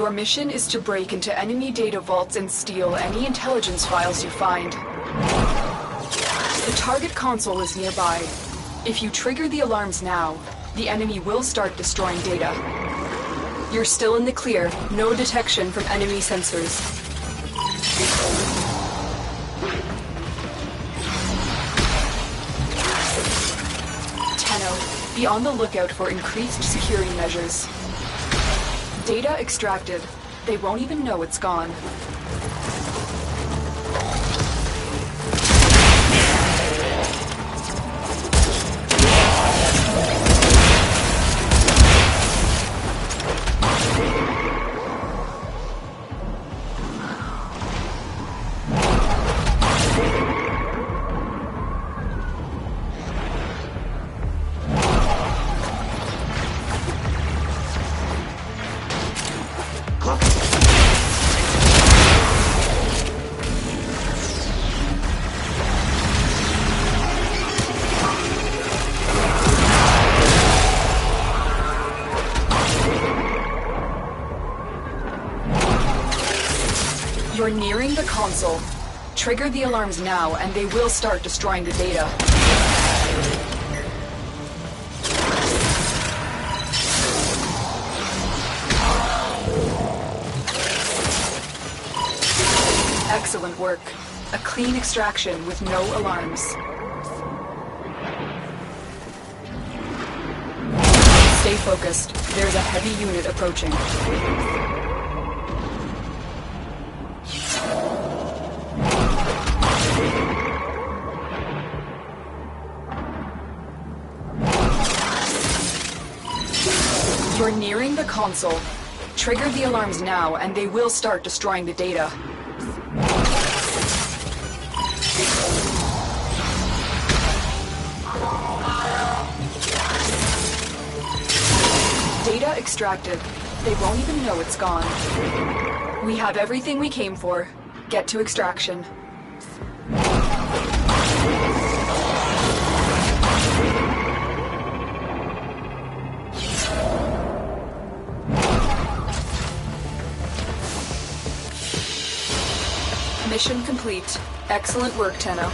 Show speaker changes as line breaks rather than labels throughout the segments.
Your mission is to break into enemy data vaults and steal any intelligence files you find. The target console is nearby. If you trigger the alarms now, the enemy will start destroying data. You're still in the clear. No detection from enemy sensors. Tenno, be on the lookout for increased security measures. Data extracted. They won't even know it's gone. You're nearing the console. Trigger the alarms now, and they will start destroying the data. Excellent work. A clean extraction with no alarms. Stay focused. There's a heavy unit approaching. You're nearing the console. Trigger the alarms now, and they will start destroying the data. Data extracted. They won't even know it's gone. We have everything we came for. Get to extraction. Mission complete. Excellent work, Tenno.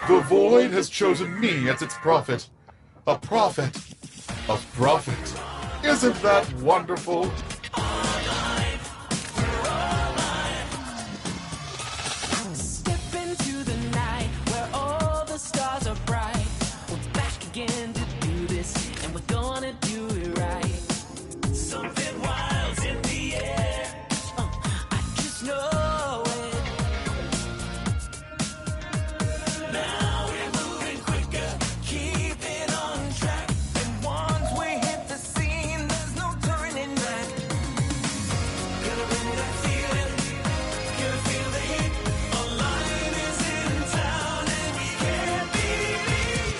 The Void has chosen me as its prophet. A prophet of profit. Isn't that wonderful?
Step into the night where all the stars are bright. We're back again to do this, and we're gonna do it right. Something wild's in the air. I just know it. Now we're moving quicker, keeping on track. And once we hit the scene, there's no turning back. Gonna bring that feeling, gonna feel the heat. A lion is in town and we can't be beat.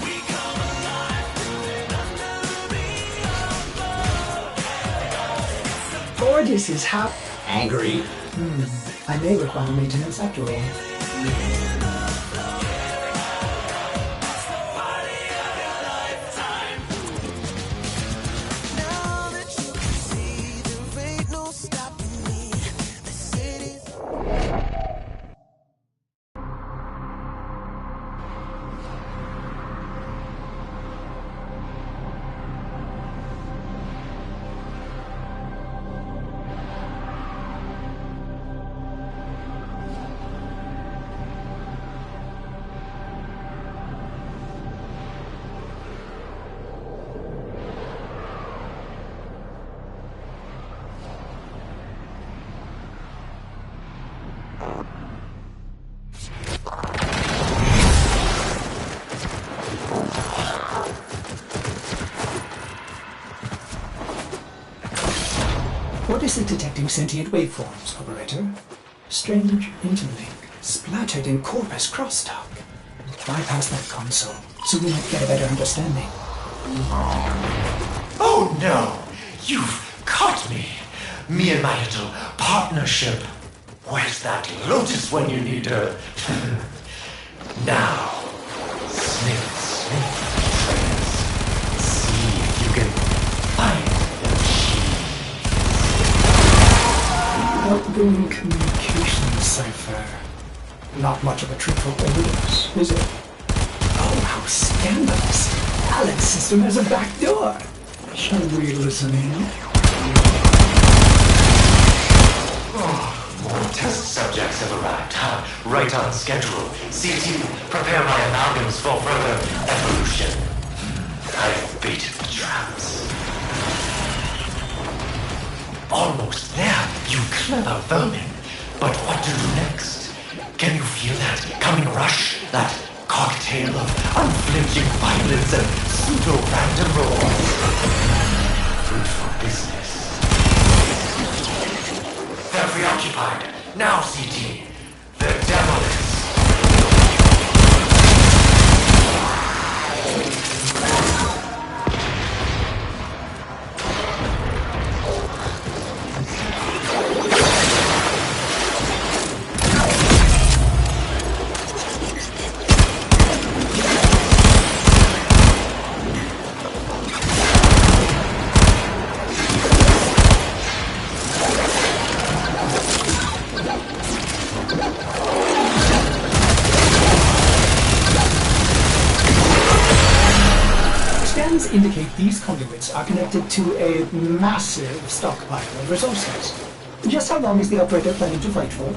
We come alive, moving under the
Gorgeous is hot.
Angry.
I may require maintenance after all.
Now that you can see, there ain't no stopping me. The city's
is it detecting sentient waveforms, Operator? Strange interlink, splattered in corpus crosstalk. Bypass that console, so we might get a better understanding.
Oh no! You've caught me! Me and my little partnership. Where's that Lotus when you need her? Now, sniff, sniff, trace. See if you can find the
Outgoing communications cipher. Not much of a trick for overdose, is it? Oh, how scandalous! Alan's system has a back door. Shall we listen in?
More test subjects have arrived. Right on schedule. CT, prepare my amalgams for further evolution. I've baited the traps. Almost there, you clever vermin. But what to do next? Can you feel that coming rush? That cocktail of unflinching violence and pseudo-random rewards? Food for business. They're preoccupied. Now, CT. They're demolists.
Indicate these conduits are connected to a massive stockpile of resources. Just how long is the operator planning to fight for?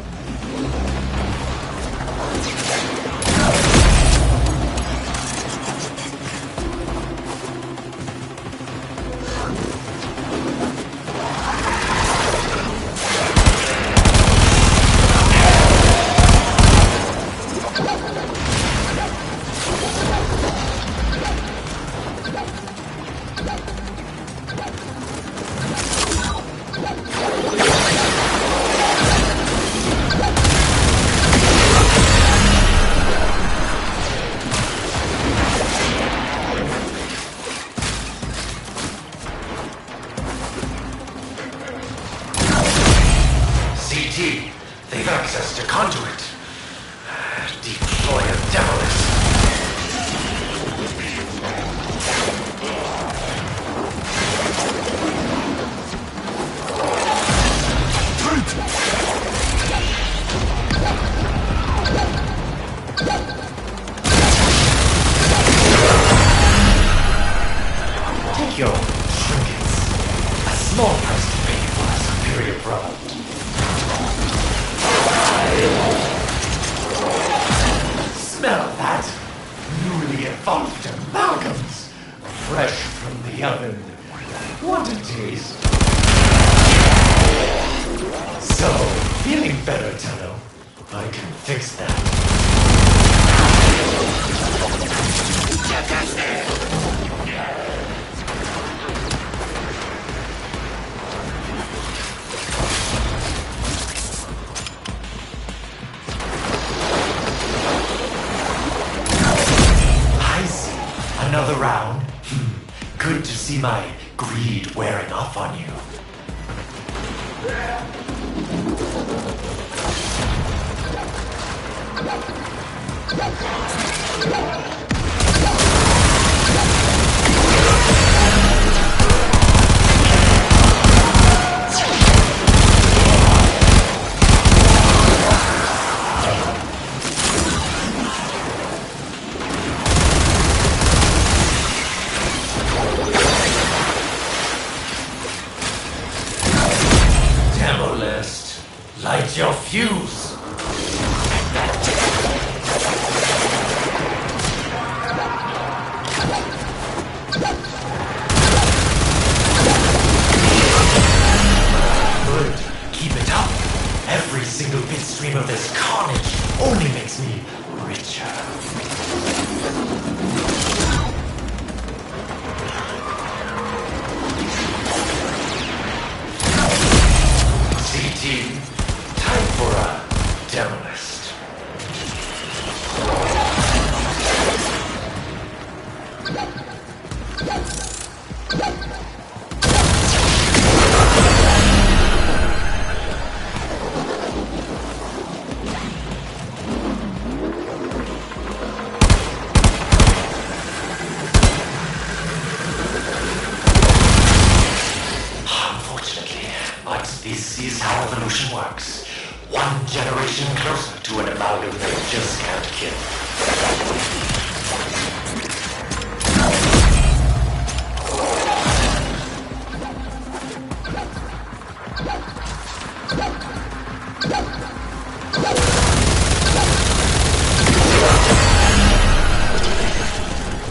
They've access to conduit. Deploy a devilist. Take your trinkets. A small price to pay for a superior product. Smell that? Newly evolved amalgams. Fresh from the oven. Want a taste? So, feeling better, Tenno? I can fix that. I see. Another round? Good to see my greed wearing off on you. Demolist, light your fuse. is how evolution works. One generation closer to an amalgam they just can't kill.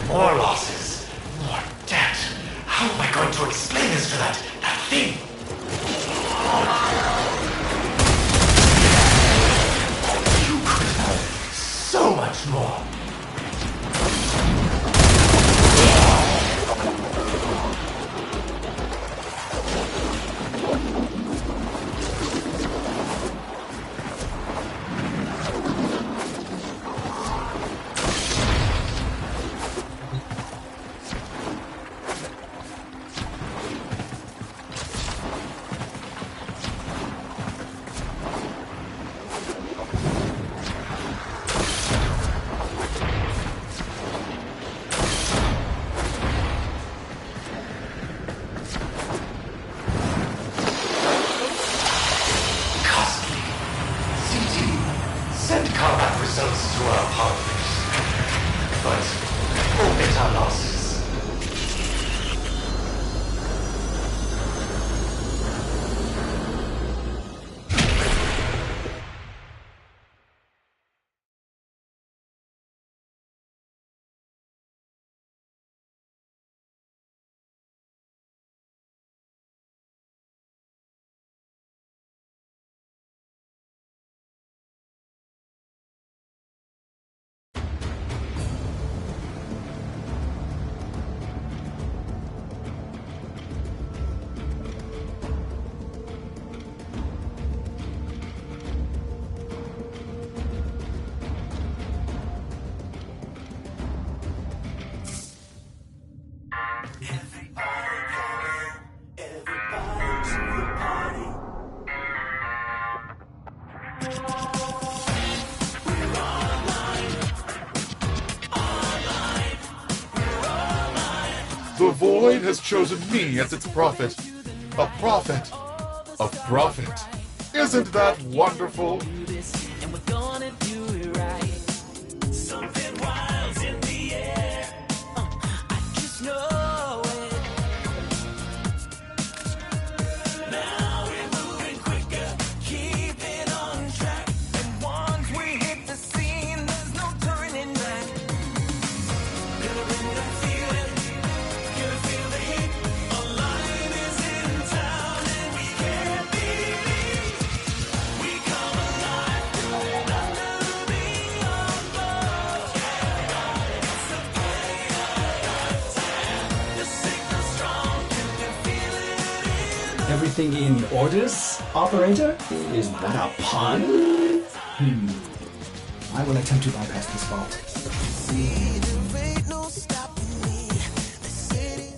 More losses, more debt. How am I going to explain this to that thing? You could have so much more. Send combat results to our partners, but omit our losses.
The Void has chosen me as its prophet. A prophet of profit. Isn't that wonderful?
And we're gonna do it right. Something wild's in the air. I just know it. Now we're moving quicker, keeping on track. And once we hit the scene, there's no turning back. Gonna bring that feeling, gonna feel the heat. A lion is in town and we can't be beat. We come alive, under the neon glow. It's the play of time. The signal's strong, can you feel it?
Everything in orders, operator? Is that a pun? I will attempt to bypass this vault.
There ain't no stopping me. The city.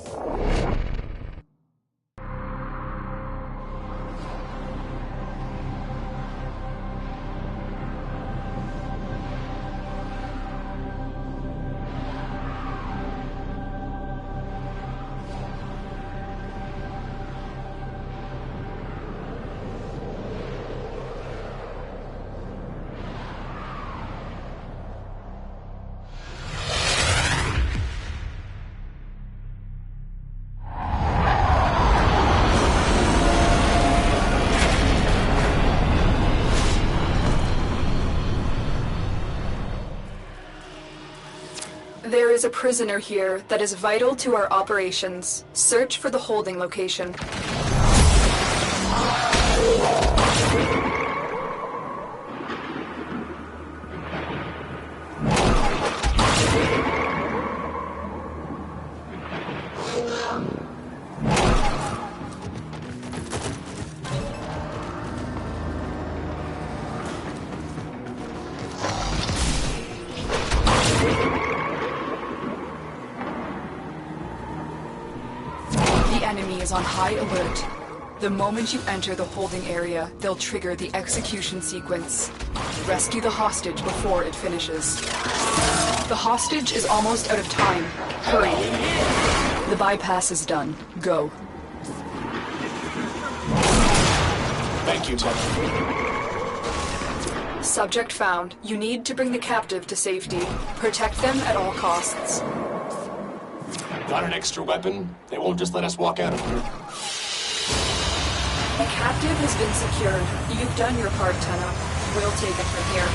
There is a prisoner here that is vital to our operations. Search for the holding location. The enemy is on high alert. The moment you enter the holding area, they'll trigger the execution sequence. Rescue the hostage before it finishes. The hostage is almost out of time. Hurry. The bypass is done. Go.
Thank you, Tech.
Subject found. You need to bring the captive to safety. Protect them at all costs.
Got an extra weapon? They won't just let us walk out of here.
The captive has been secured. You've done your part, Tenno. We'll take it from here.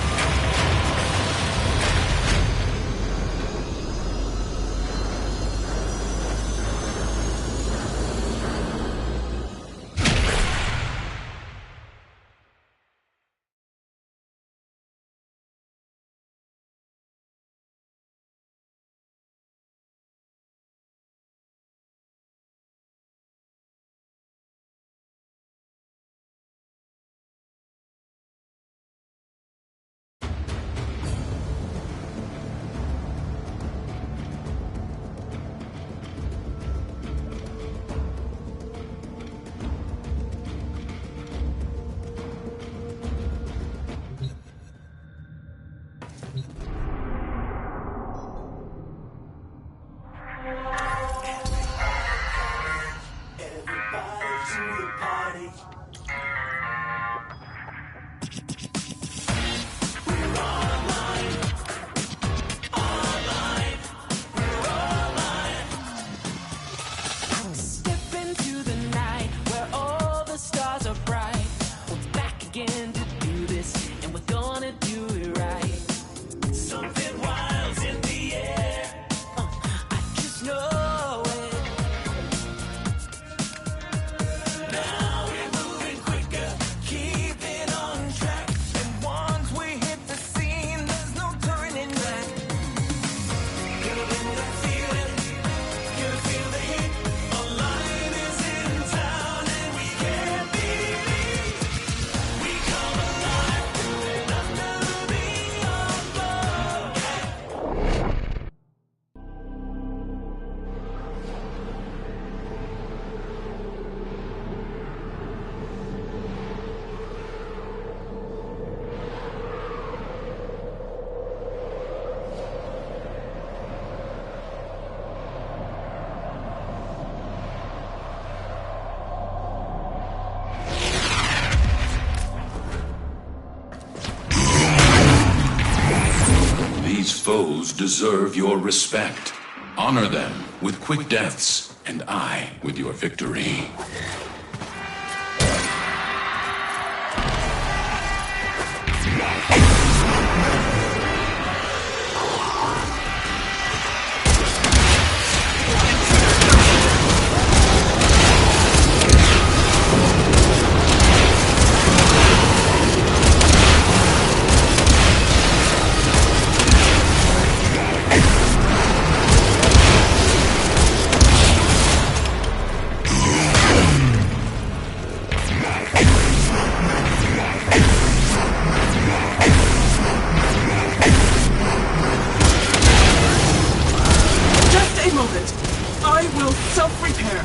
Step into the night where all the stars are bright. We're back again to do this, and we're gonna do it right. Something wild's in the air. I just know it. Now we're moving quicker, keeping on track. And once we hit the scene, there's no turning back. Gonna bring that feeling, gonna feel the heat. A lion is in town and we can't believe we come alive, doing under the umbrella.
These foes deserve your respect. Honor them with quick deaths, and I with your victory.
Just a moment. I will self-repair.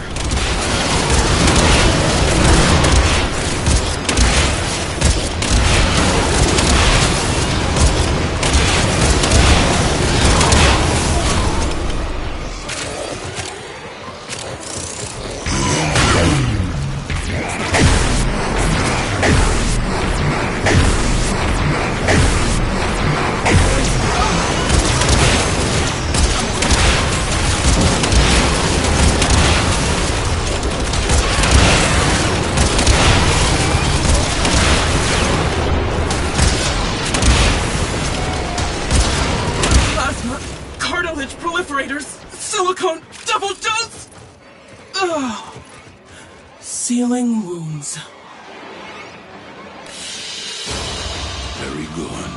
Plasma, cartilage proliferators, silicone double dose. Ugh. Sealing wounds.
Very good.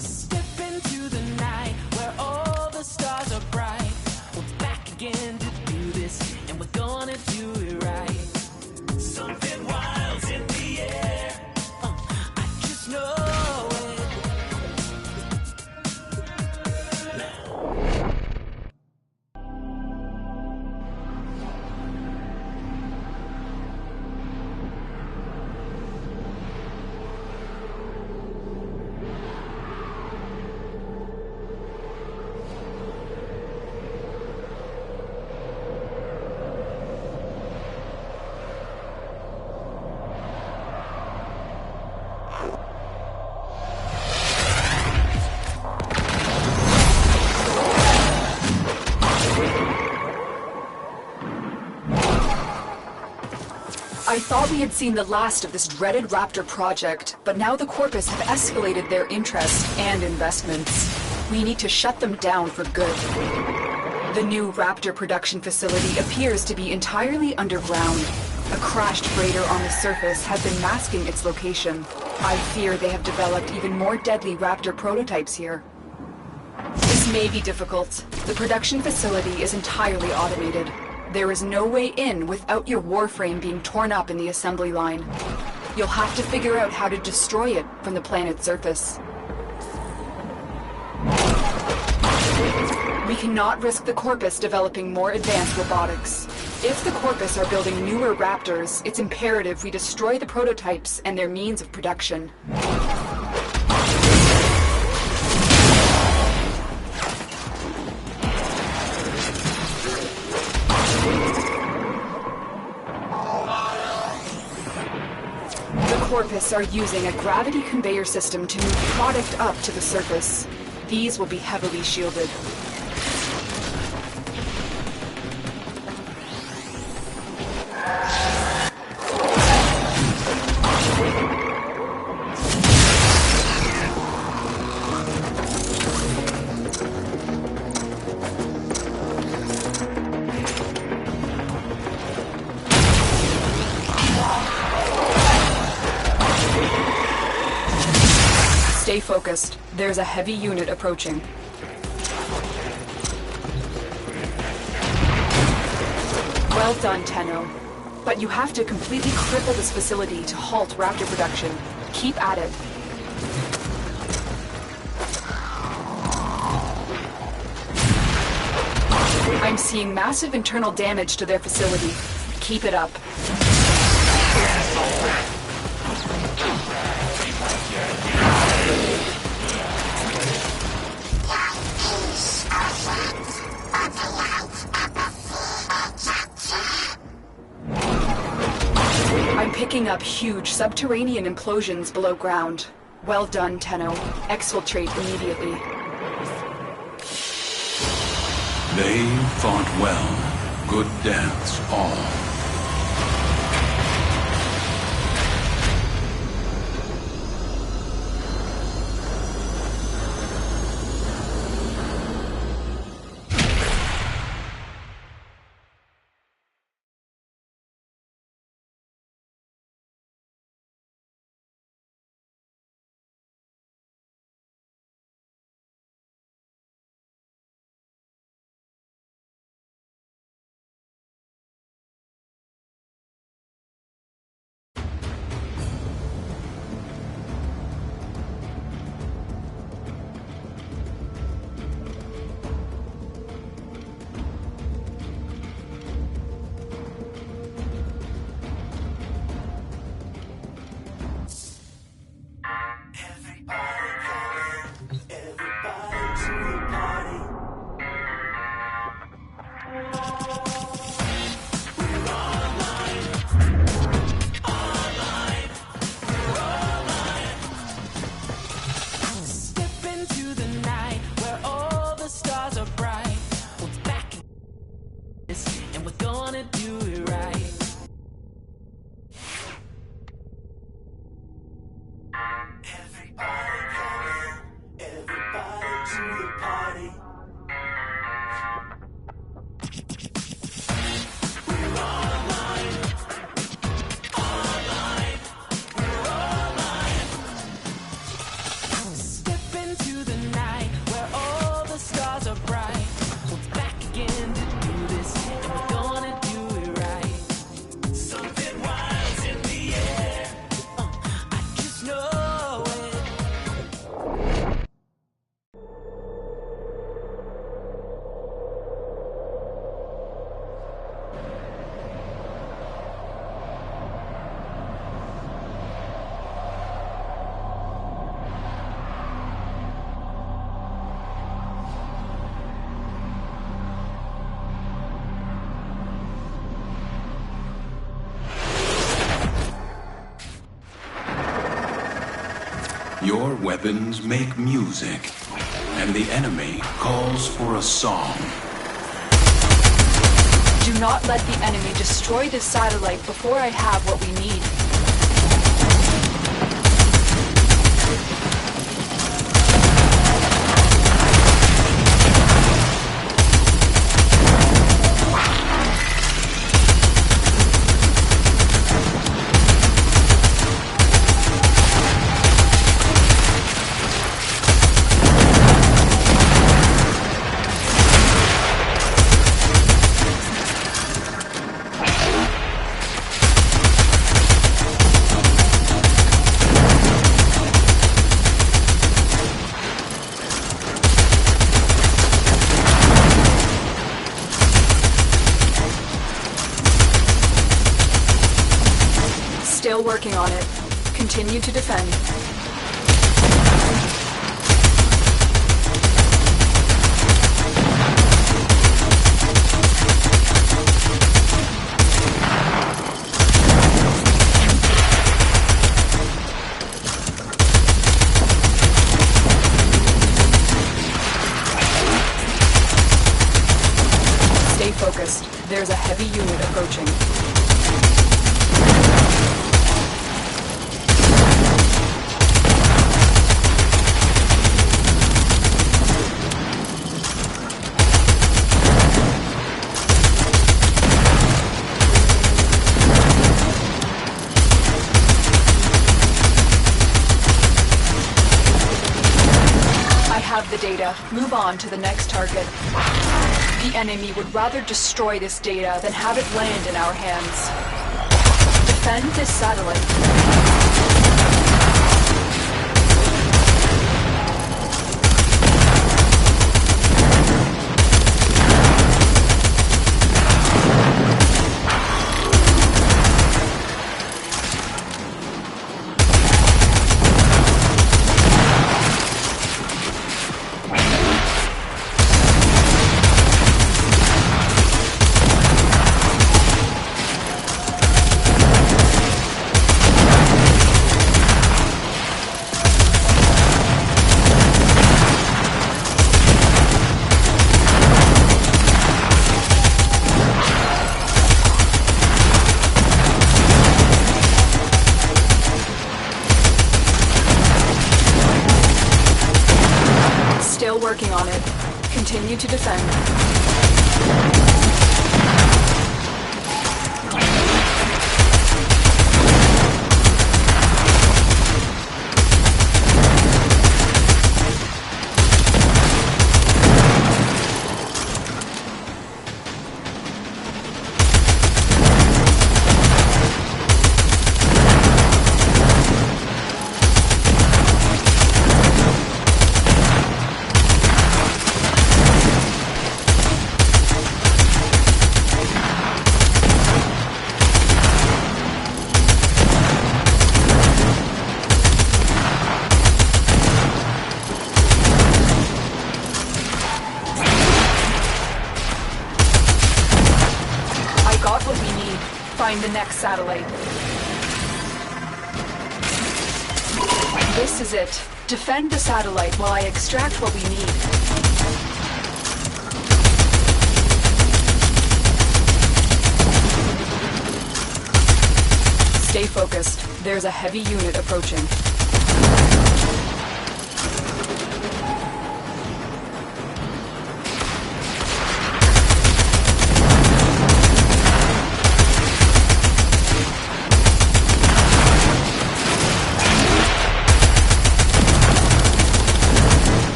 Step into the night where all the stars are bright. We're back again to do this, and we're gonna do it right. Something wild's in the air. I just know it.
I thought we had seen the last of this dreaded Raptor project, but now the Corpus have escalated their interest and investments. We need to shut them down for good. The new Raptor production facility appears to be entirely underground. A crashed freighter on the surface has been masking its location. I fear they have developed even more deadly Raptor prototypes here. This may be difficult. The production facility is entirely automated. There is no way in without your Warframe being torn up in the assembly line. You'll have to figure out how to destroy it from the planet's surface. We cannot risk the Corpus developing more advanced robotics. If the Corpus are building newer Raptors, it's imperative we destroy the prototypes and their means of production. The Corpus are using a gravity conveyor system to move product up to the surface. These will be heavily shielded. Stay focused. There's a heavy unit approaching. Well done, Tenno. But you have to completely cripple this facility to halt Raptor production. Keep at it. I'm seeing massive internal damage to their facility. Keep it up. I'm picking up huge subterranean implosions below ground. Well done, Tenno. Exfiltrate immediately.
They fought well. Good deaths all. Your weapons make music, and the enemy calls for a song.
Do not let the enemy destroy this satellite before I have what we need. Still working on it. Continue to defend. Stay focused. There's a heavy unit approaching. The data. Move on to the next target. The enemy would rather destroy this data than have it land in our hands. Defend this satellite. Still working on it. Continue to defend. Find the next satellite. This is it. Defend the satellite while I extract what we need. Stay focused. There's a heavy unit approaching.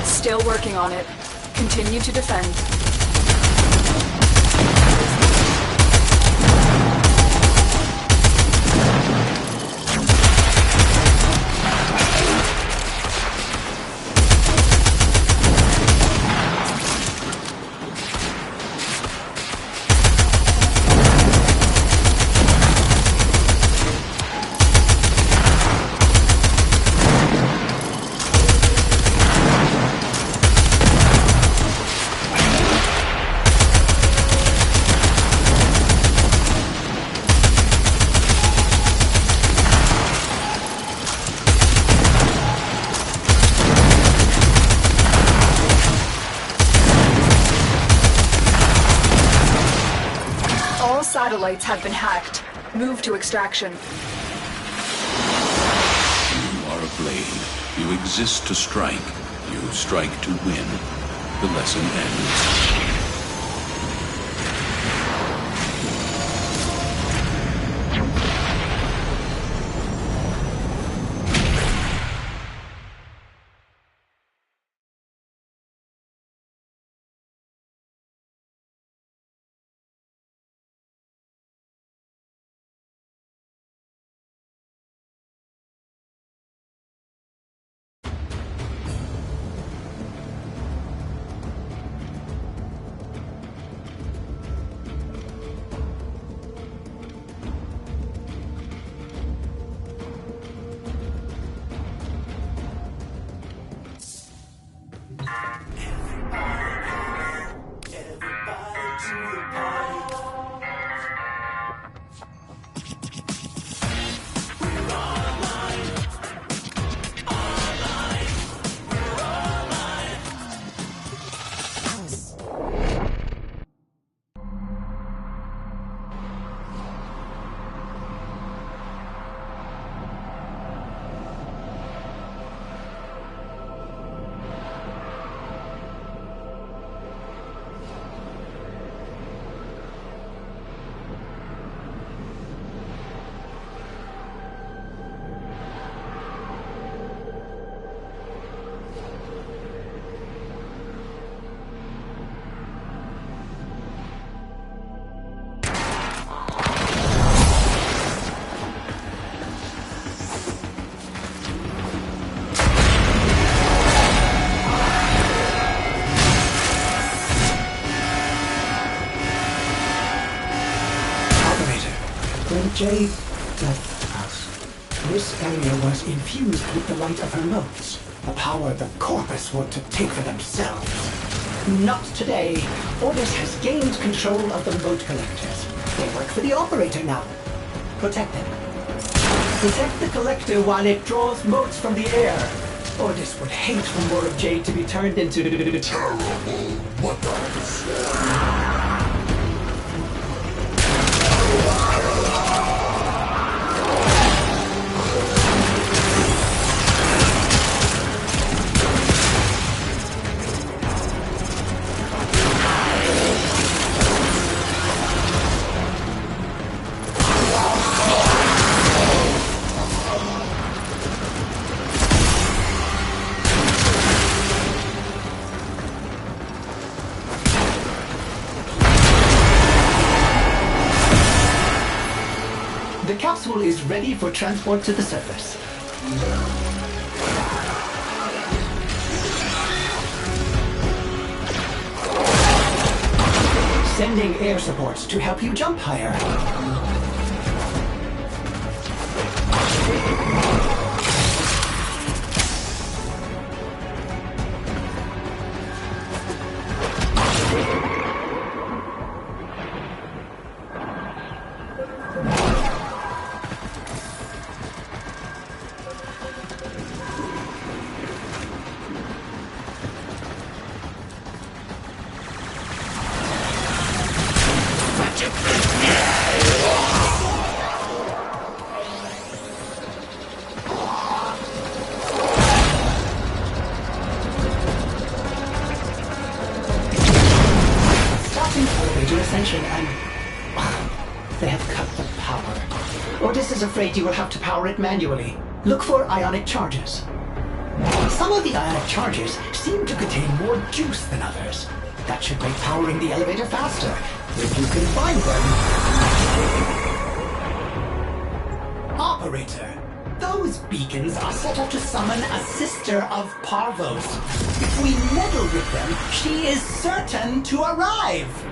Still working on it. Continue to defend. satellites have been hacked. Move to extraction.
You are a blade. You exist to strike. You strike to win. The lesson ends.
When Jade left us, this area was infused with the light of her motes, a power the Corpus want to take for themselves. Not today. Ordis has gained control of the mote collectors. They work for the Operator now. Protect them. Protect the Collector while it draws motes from the air. Ordis would hate for more of Jade to be turned into terrible mutters. The capsule is ready for transport to the surface. Sending air supports to help you jump higher. Ascension and they have cut the power. Ordis is afraid you will have to power it manually. Look for ionic charges. Some of the ionic charges seem to contain more juice than others. That should make powering the elevator faster, if you can find them. Operator, those beacons are set up to summon a sister of Parvos. If we meddle with them, she is certain to arrive.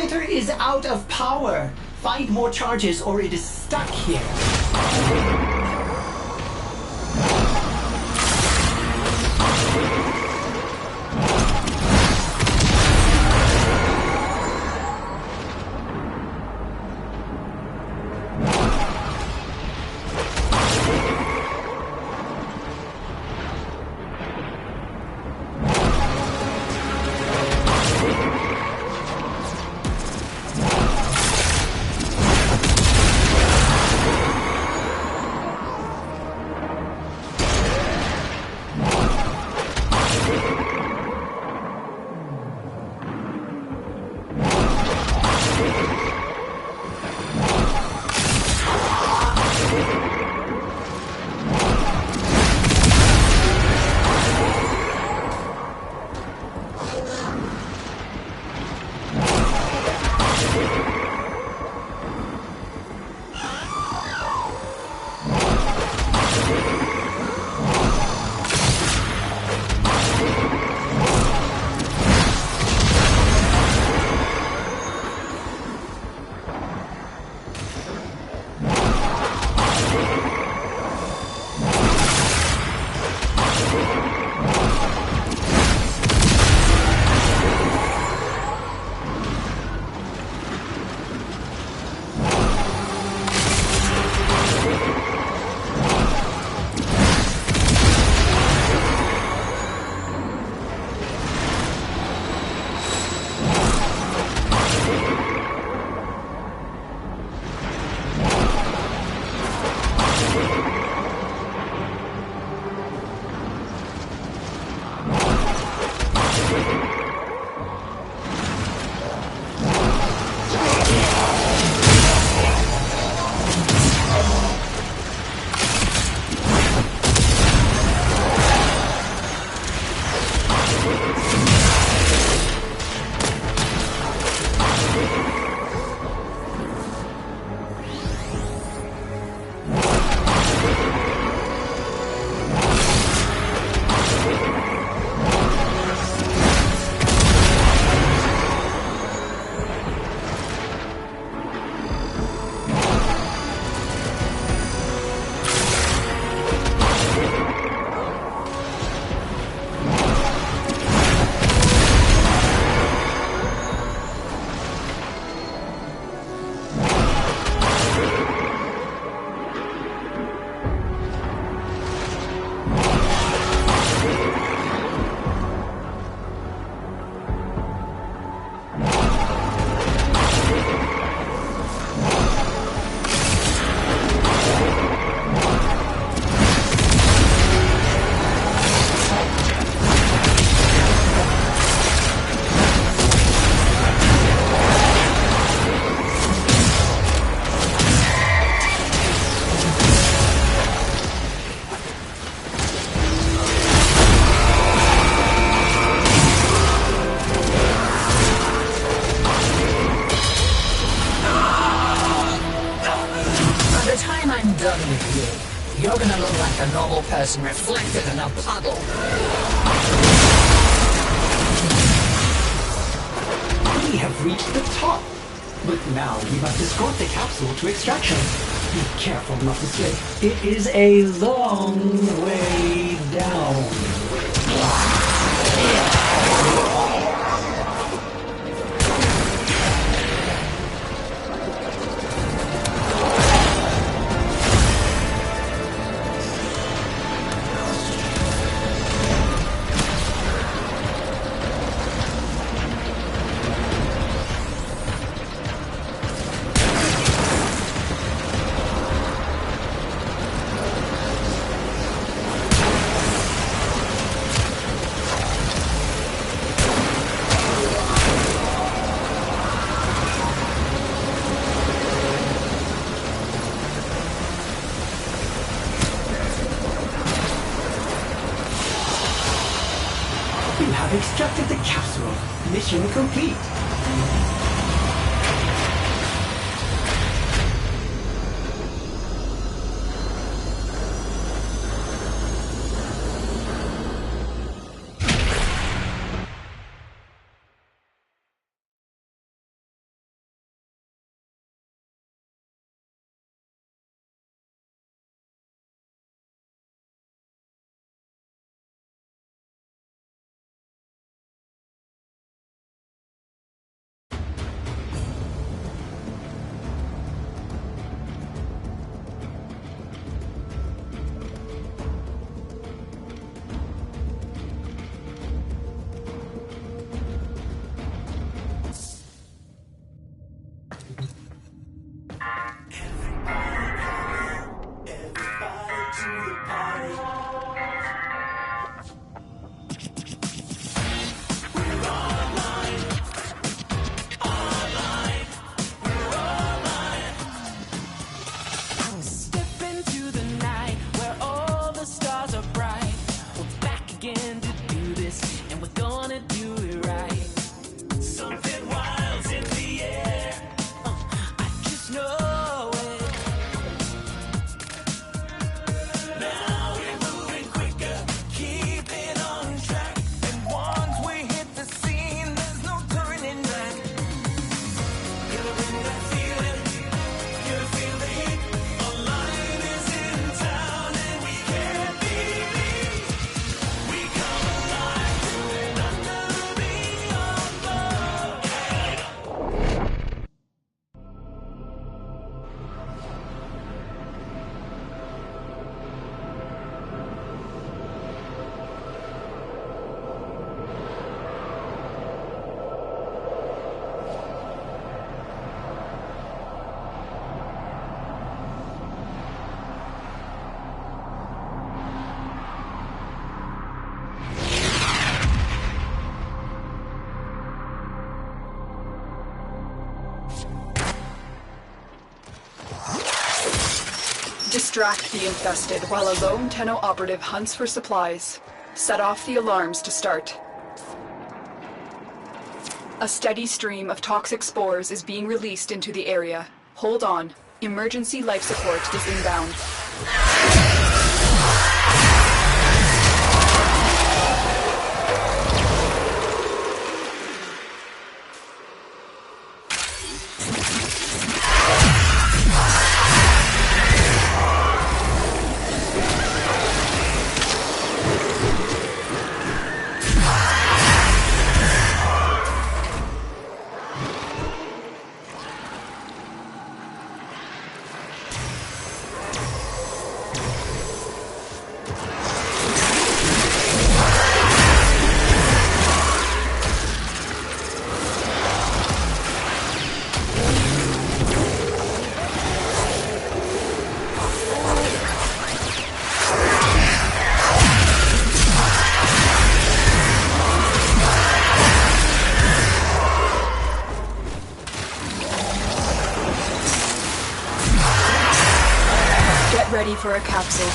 generator is out of power. Find more charges or it is stuck here.
You're gonna look like a normal person reflected in a puddle.
We have reached the top. But now we must escort the capsule to extraction. Be careful not to slip. It is a long way down. You have extracted the capsule. Mission complete.
Distract the infested while a lone Tenno operative hunts for supplies. Set off the alarms to start. A steady stream of toxic spores is being released into the area. Hold on. Emergency life support is inbound. Ready for a capsule.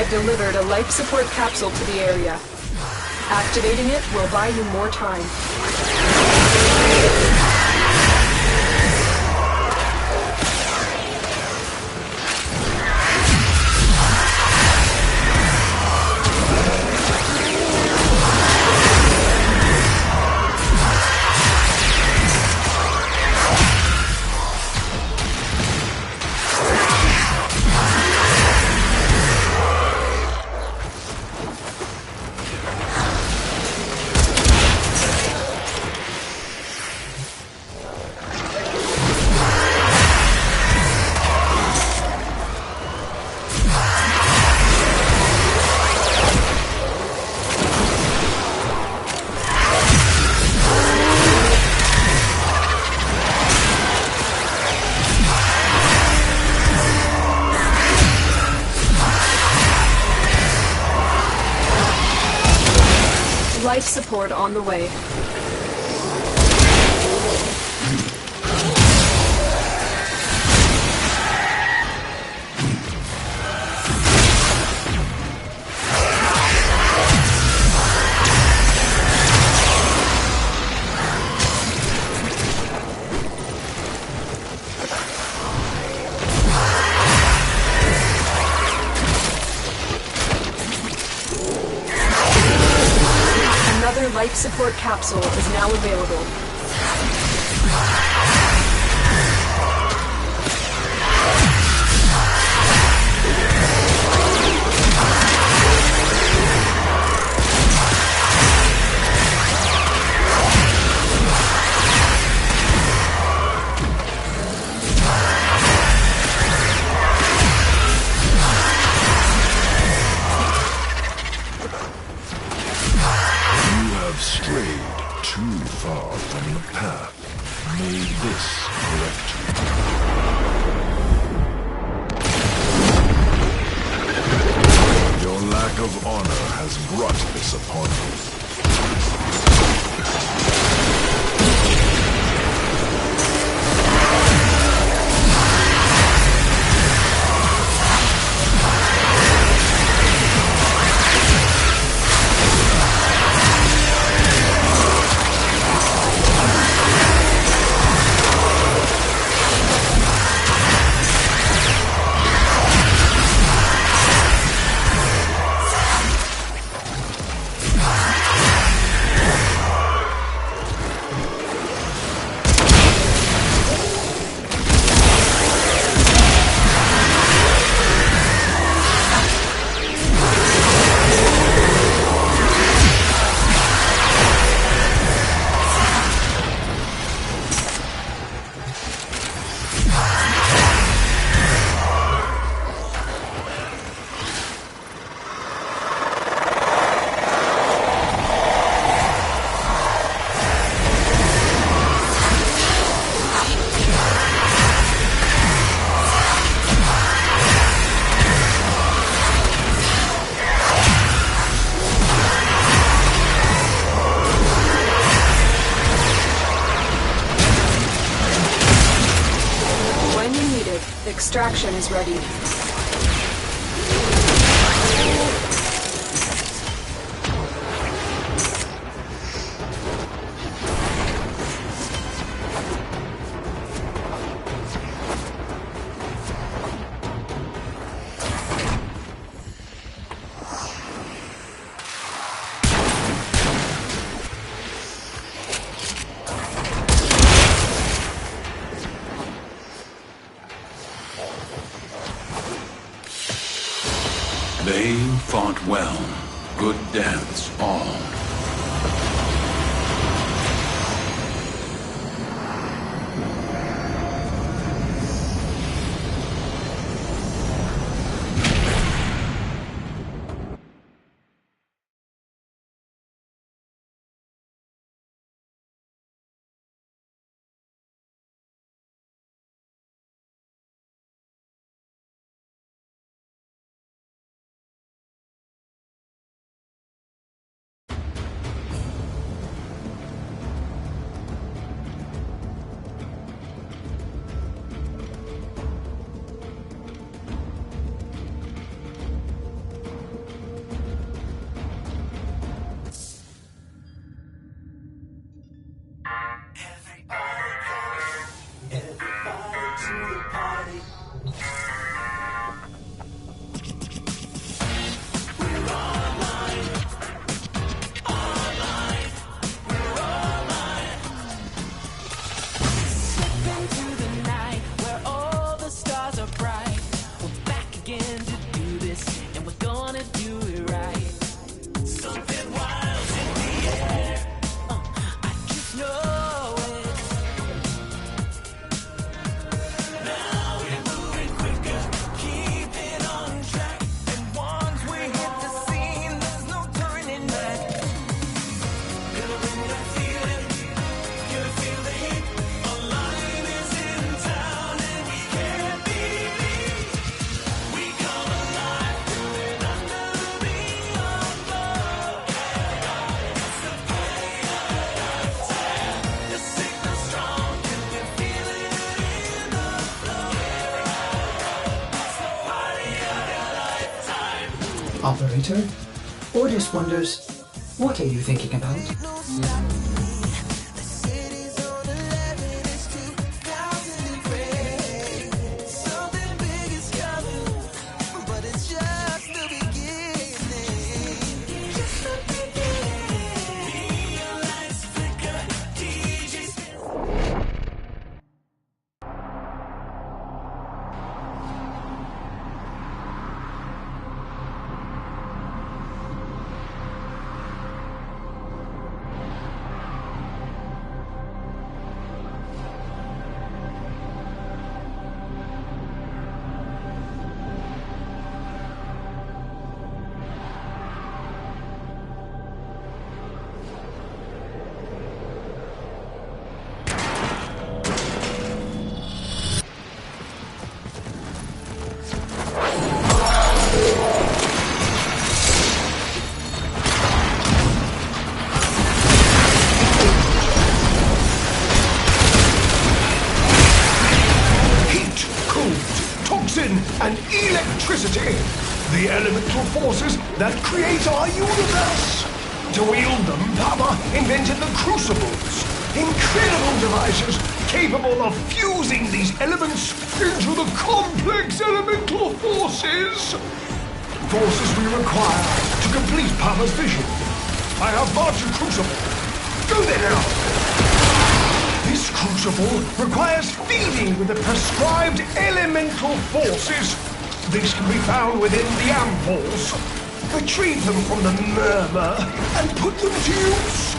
Delivered a life support capsule to the area. Activating it will buy you more time. Life support on the way. Life support capsule is now available.
Strayed too far from the path. May this
Extraction is ready.
They fought well. Good deaths all.
Operator, Ordis wonders, what are you thinking about?
And electricity, the elemental forces that create our universe. To wield them, Papa invented the crucibles, incredible devices capable of fusing these elements into the complex elemental forces. Forces we require to complete Papa's vision. I have brought you crucible. Go there now. This crucible requires feeding with the prescribed elemental forces. This can be found within the ampoules. Retrieve them from the murmur and put them to use.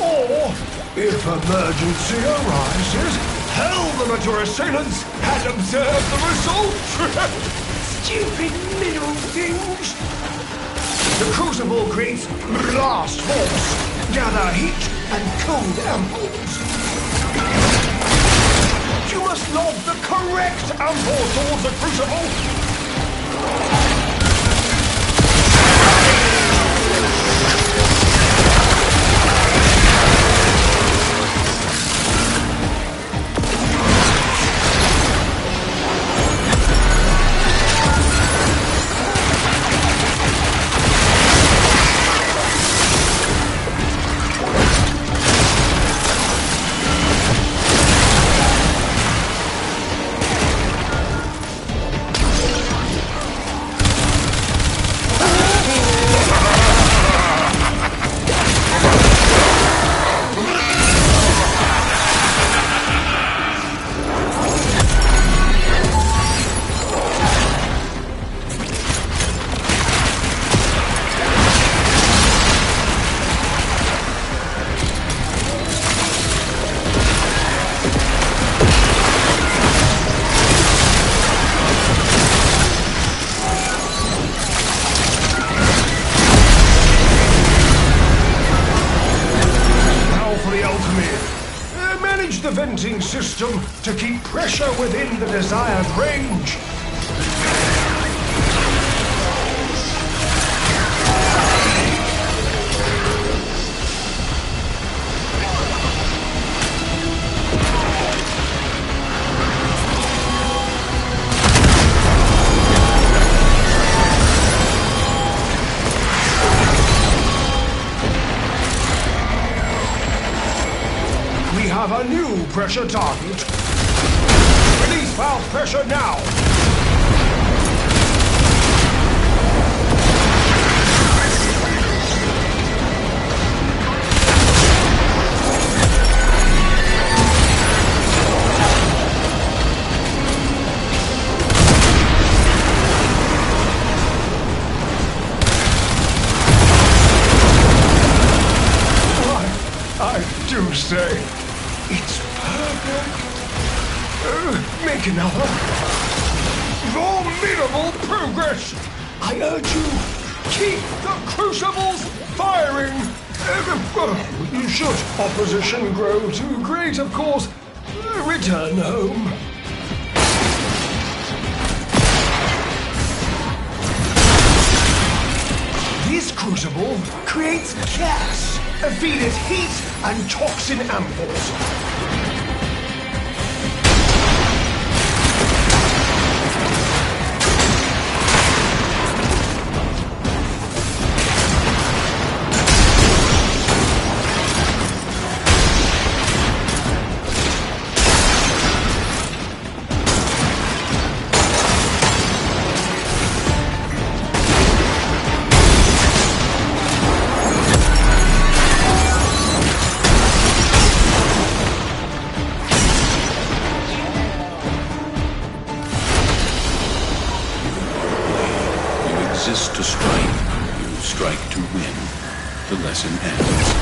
Or, if emergency arises, hurl them at your assailants and observe the result. Stupid mineral things. The crucible creates blast force, gather heat and cold ampoules. You must lob the correct ampoule towards the crucible.
system to keep pressure within the desired range. We have a new pressure target. Release valve pressure now. I do say, it's perfect. Make another. Formidable progress. I urge you, keep the crucibles firing. Should opposition grow too great, of course, return home. This crucible creates gas. Feed it heat and toxin ampoules.
Resist to strike, you strike to win. The lesson ends.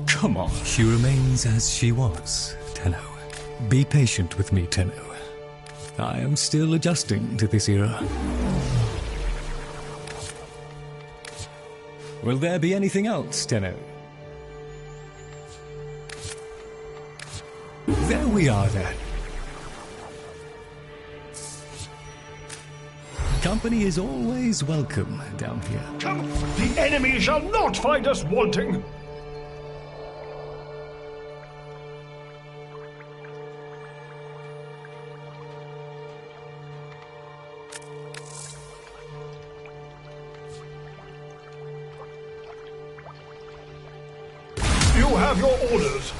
Come on. She remains as she was, Tenno. Be patient with me, Tenno. I am still adjusting to this era. Will there be anything else, Tenno? There we are, then. Company is always welcome down here.
Come, the enemy shall not find us wanting. You have your orders.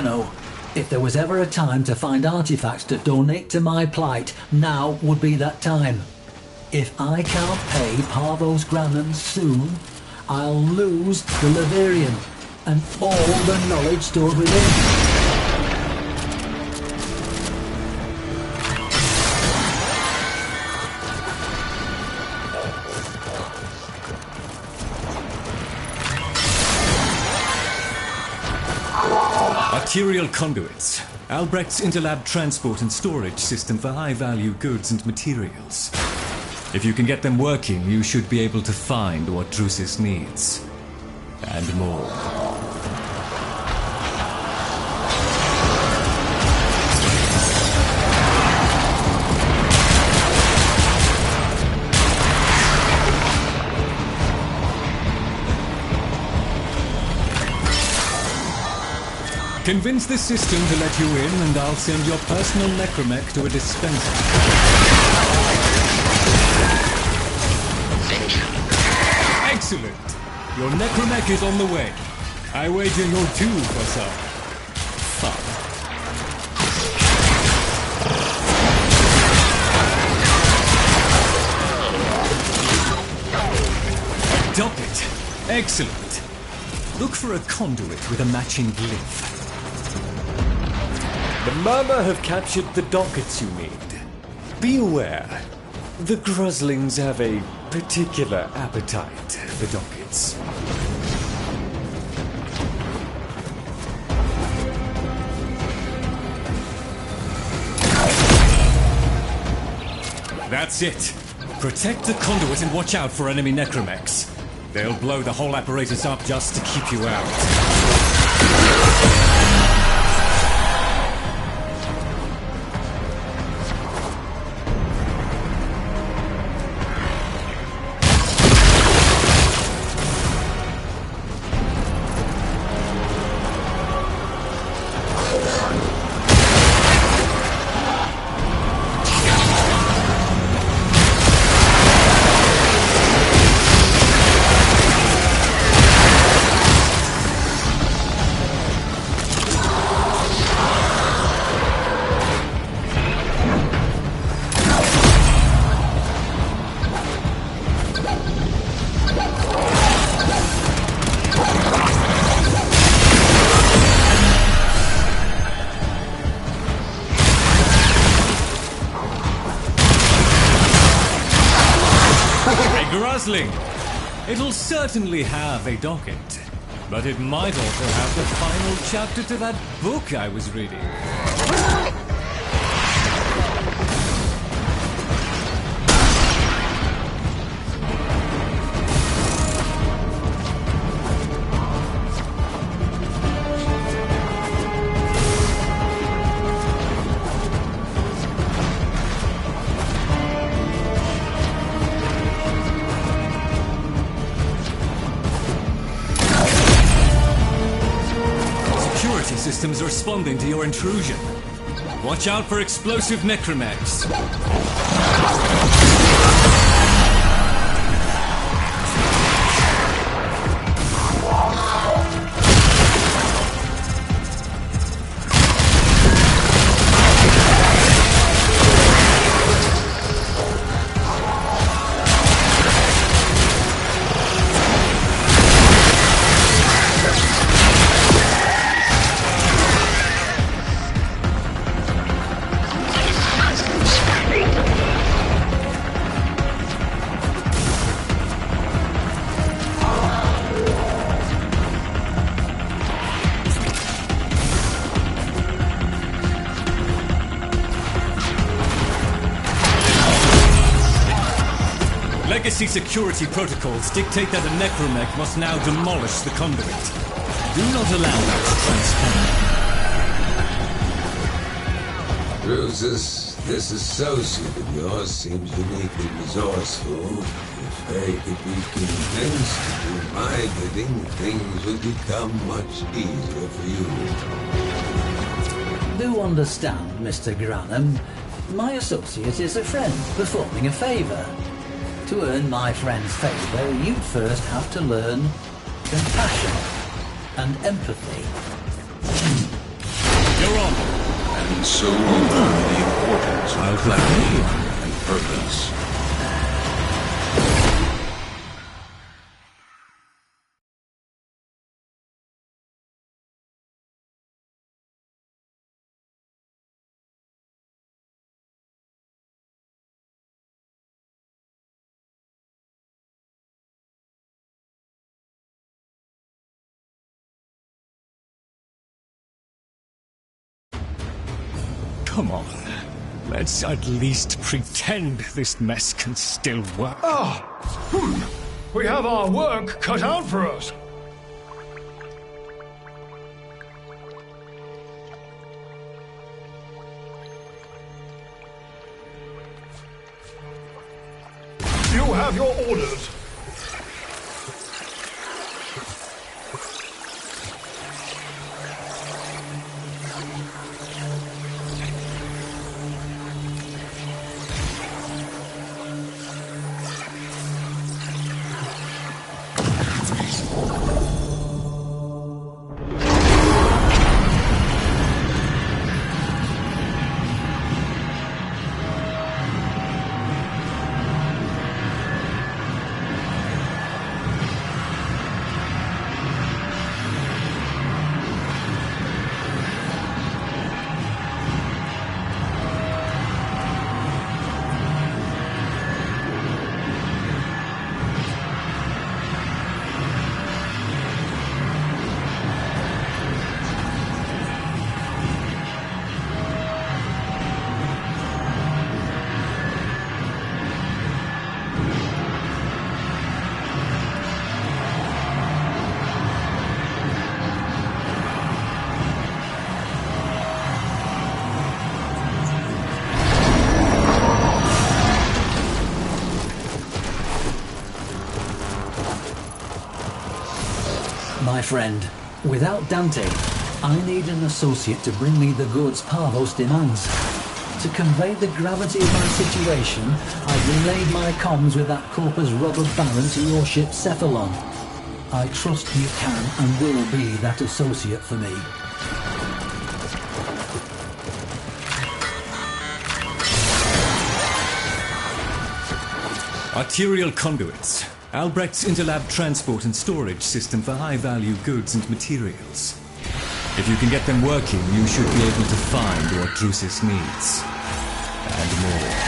Tenno. If there was ever a time to find artifacts to donate to my plight, now would be that time. If I can't pay Parvo's Granum soon, I'll lose the Leverian and all the knowledge stored within.
Material conduits. Albrecht's interlab transport and storage system for high-value goods and materials. If you can get them working, you should be able to find what Drusus needs. And more. Convince the system to let you in, and I'll send your personal necromech to a dispenser. Excellent! Your necromech is on the way. I wager you're due for some fun. A docket. Excellent. Look for a conduit with a matching glyph. The Murmur have captured the dockets you need. Be aware, the Gruslings have a particular appetite for dockets. That's it. Protect the conduit and watch out for enemy necromechs. They'll blow the whole apparatus up just to keep you out. It'll certainly have a docket, but it might also have the final chapter to that book I was reading. Systems are responding to your intrusion. Watch out for explosive necromechs. Legacy security protocols dictate that a necromech must now demolish the conduit. Do not allow that to transpire.
Drusus, this associate of yours seems uniquely resourceful. If they could be convinced to do my bidding, things would become much easier for you.
Do understand, Mr. Granum. My associate is a friend performing a favour. To earn my friend's favour, you'd first have to learn compassion and empathy.
And so you learn the importance of clarity and purpose.
Come on. Let's at least pretend this mess can still work.
We have our work cut out for us. You have your orders.
My friend, without Dante, I need an associate to bring me the goods Parvos demands. To convey the gravity of my situation, I've relayed my comms with that Corpus robber baron to your ship Cephalon. I trust you can and will be that associate for me.
Arterial conduits. Albrecht's interlab transport and storage system for high-value goods and materials. If you can get them working, you should be able to find what Drusus needs. And more.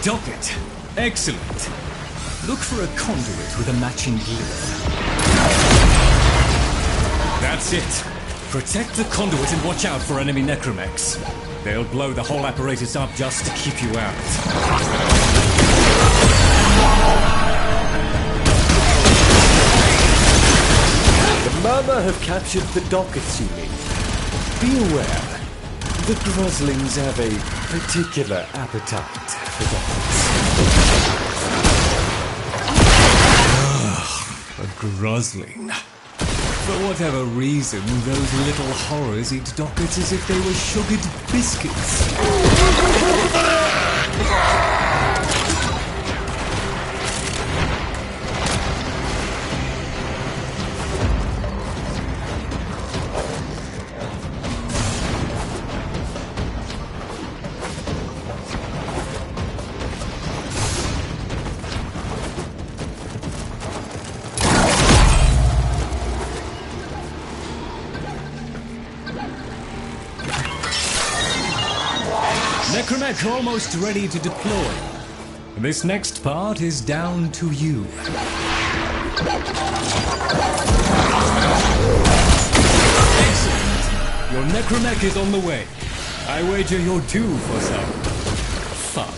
Docket. Excellent. Look for a conduit with a matching glyph. That's it. Protect the conduit and watch out for enemy necromechs. They'll blow the whole apparatus up just to keep you out.
The Murmur have captured the dockets, you mean? Be aware. The Groslings have a particular appetite for dockets.
A Grosling. For whatever reason, those little horrors eat dockets as if they were sugared biscuits. Necromech almost ready to deploy. This next part is down to you. Excellent! Your Necromech is on the way. I wager you're due for some fun.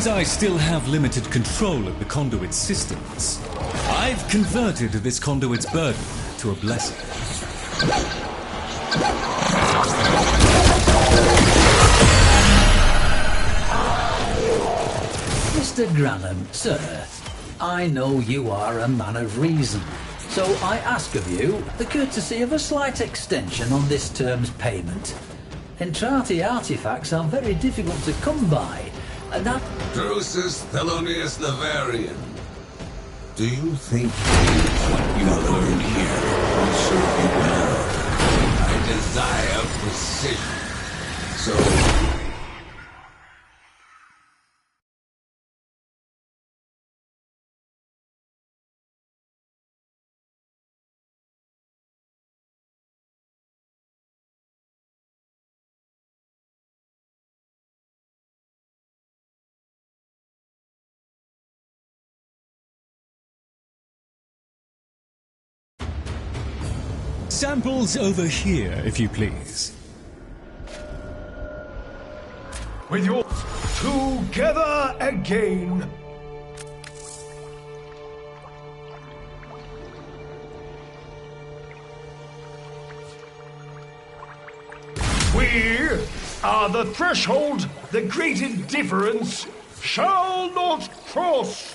Because I still have limited control of the conduit's systems, I've converted this conduit's burden to a blessing.
Mr. Granham, sir, I know you are a man of reason, so I ask of you the courtesy of a slight extension on this term's payment. Entrati artifacts are very difficult to come by, and that...
Drusus Thelonious Lavarian, do you think what you learned here will serve you well? I desire precision, so...
Samples over here, if you please.
With your together again. We are the threshold the great indifference shall not cross.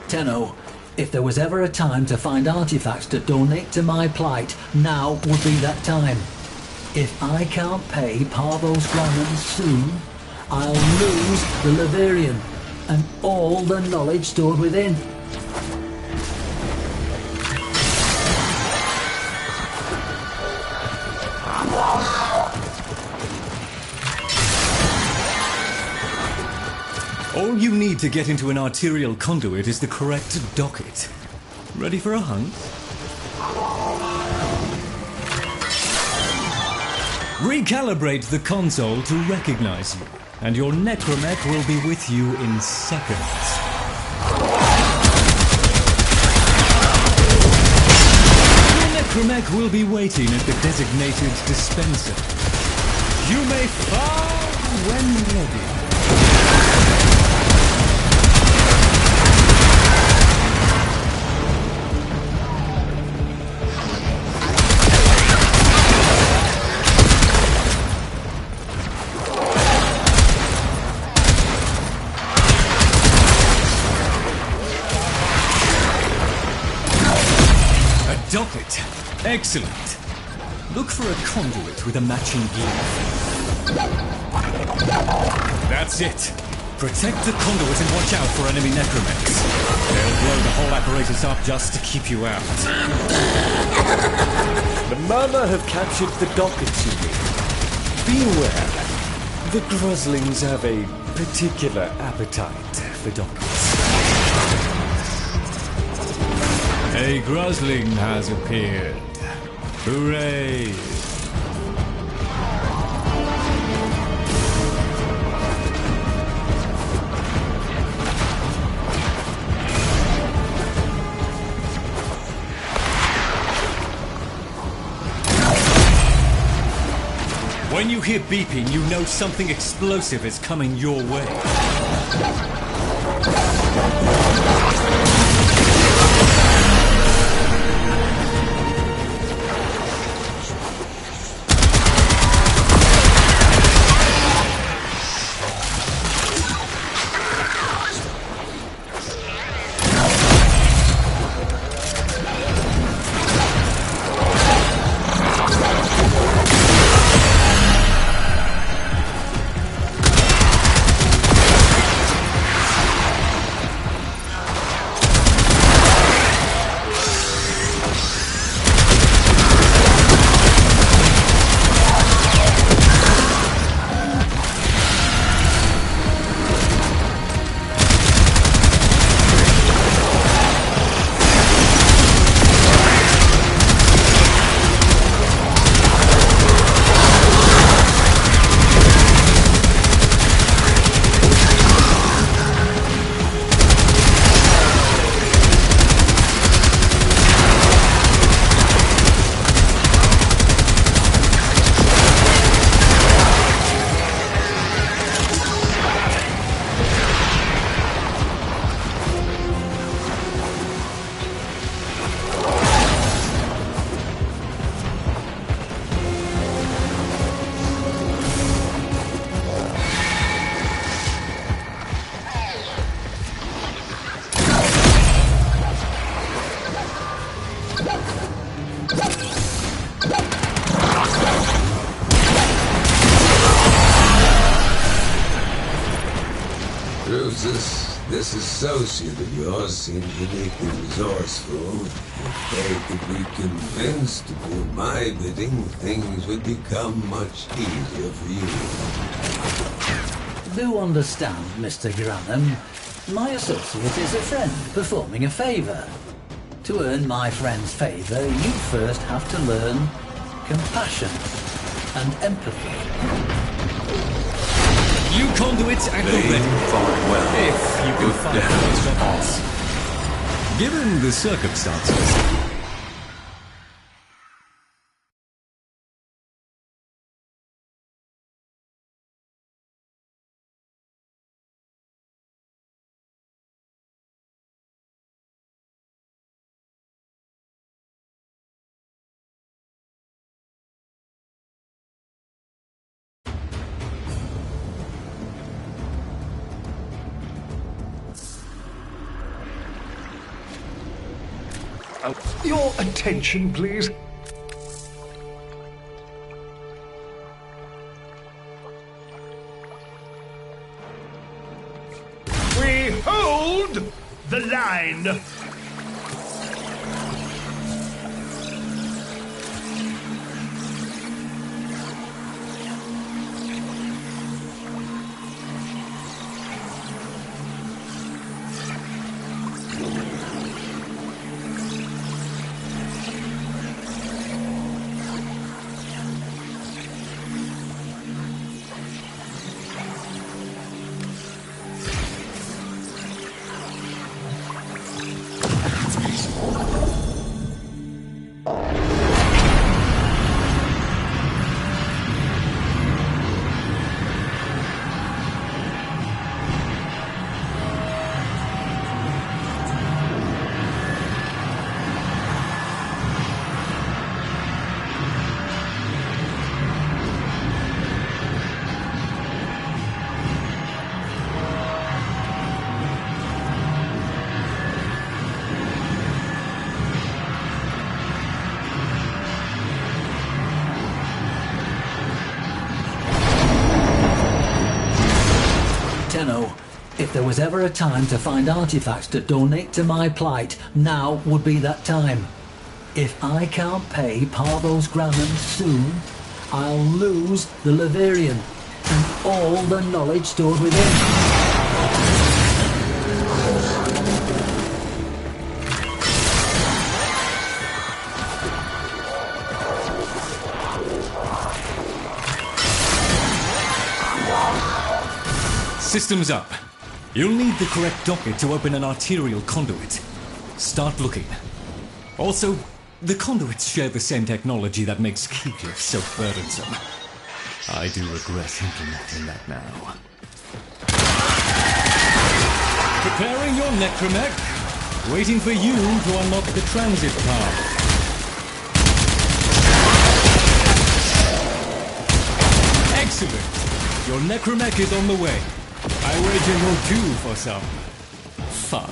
Tenno, if there was ever a time to find artifacts to donate to my plight, now would be that time. If I can't pay Parvos Granans soon, I'll lose the Lavarian and all the knowledge stored within.
All you need to get into an arterial conduit is the correct docket. Ready for a hunt? Recalibrate the console to recognize you, and your necromech will be with you in seconds. Your necromech will be waiting at the designated dispenser. You may fire when ready. Docket. Excellent. Look for a conduit with a matching gear. That's it. Protect the conduit and watch out for enemy necromechs. They'll blow the whole apparatus up just to keep you out.
The Murmur have captured the dockets, you mean? Beware. The Gruslings have a particular appetite for dockets.
A Grusling has appeared. Hooray! When you hear beeping, you know something explosive is coming your way.
Moses, this associate of yours seems uniquely resourceful. If they could be convinced to do my bidding, things would become much easier for you.
Do understand, Mr. Granham. My associate is a friend performing a favour. To earn my friend's favour, you first have to learn compassion and empathy.
You conduits at the
They
ready.
fought well.
If you can
Good
find
damage.
those weapons. Given the circumstances,
Your attention, please. We hold the line.
Tenno, if there was ever a time to find artifacts to donate to my plight, now would be that time. If I can't pay Parvo's Granum soon, I'll lose the Leverian and all the knowledge stored within.
systems up. You'll need the correct docket to open an arterial conduit. Start looking. Also, the conduits share the same technology that makes Kiev so burdensome. I do regret implementing that now. Preparing your necromech. Waiting for you to unlock the transit path. Excellent! Your necromech is on the way. I wager you're due for some fun.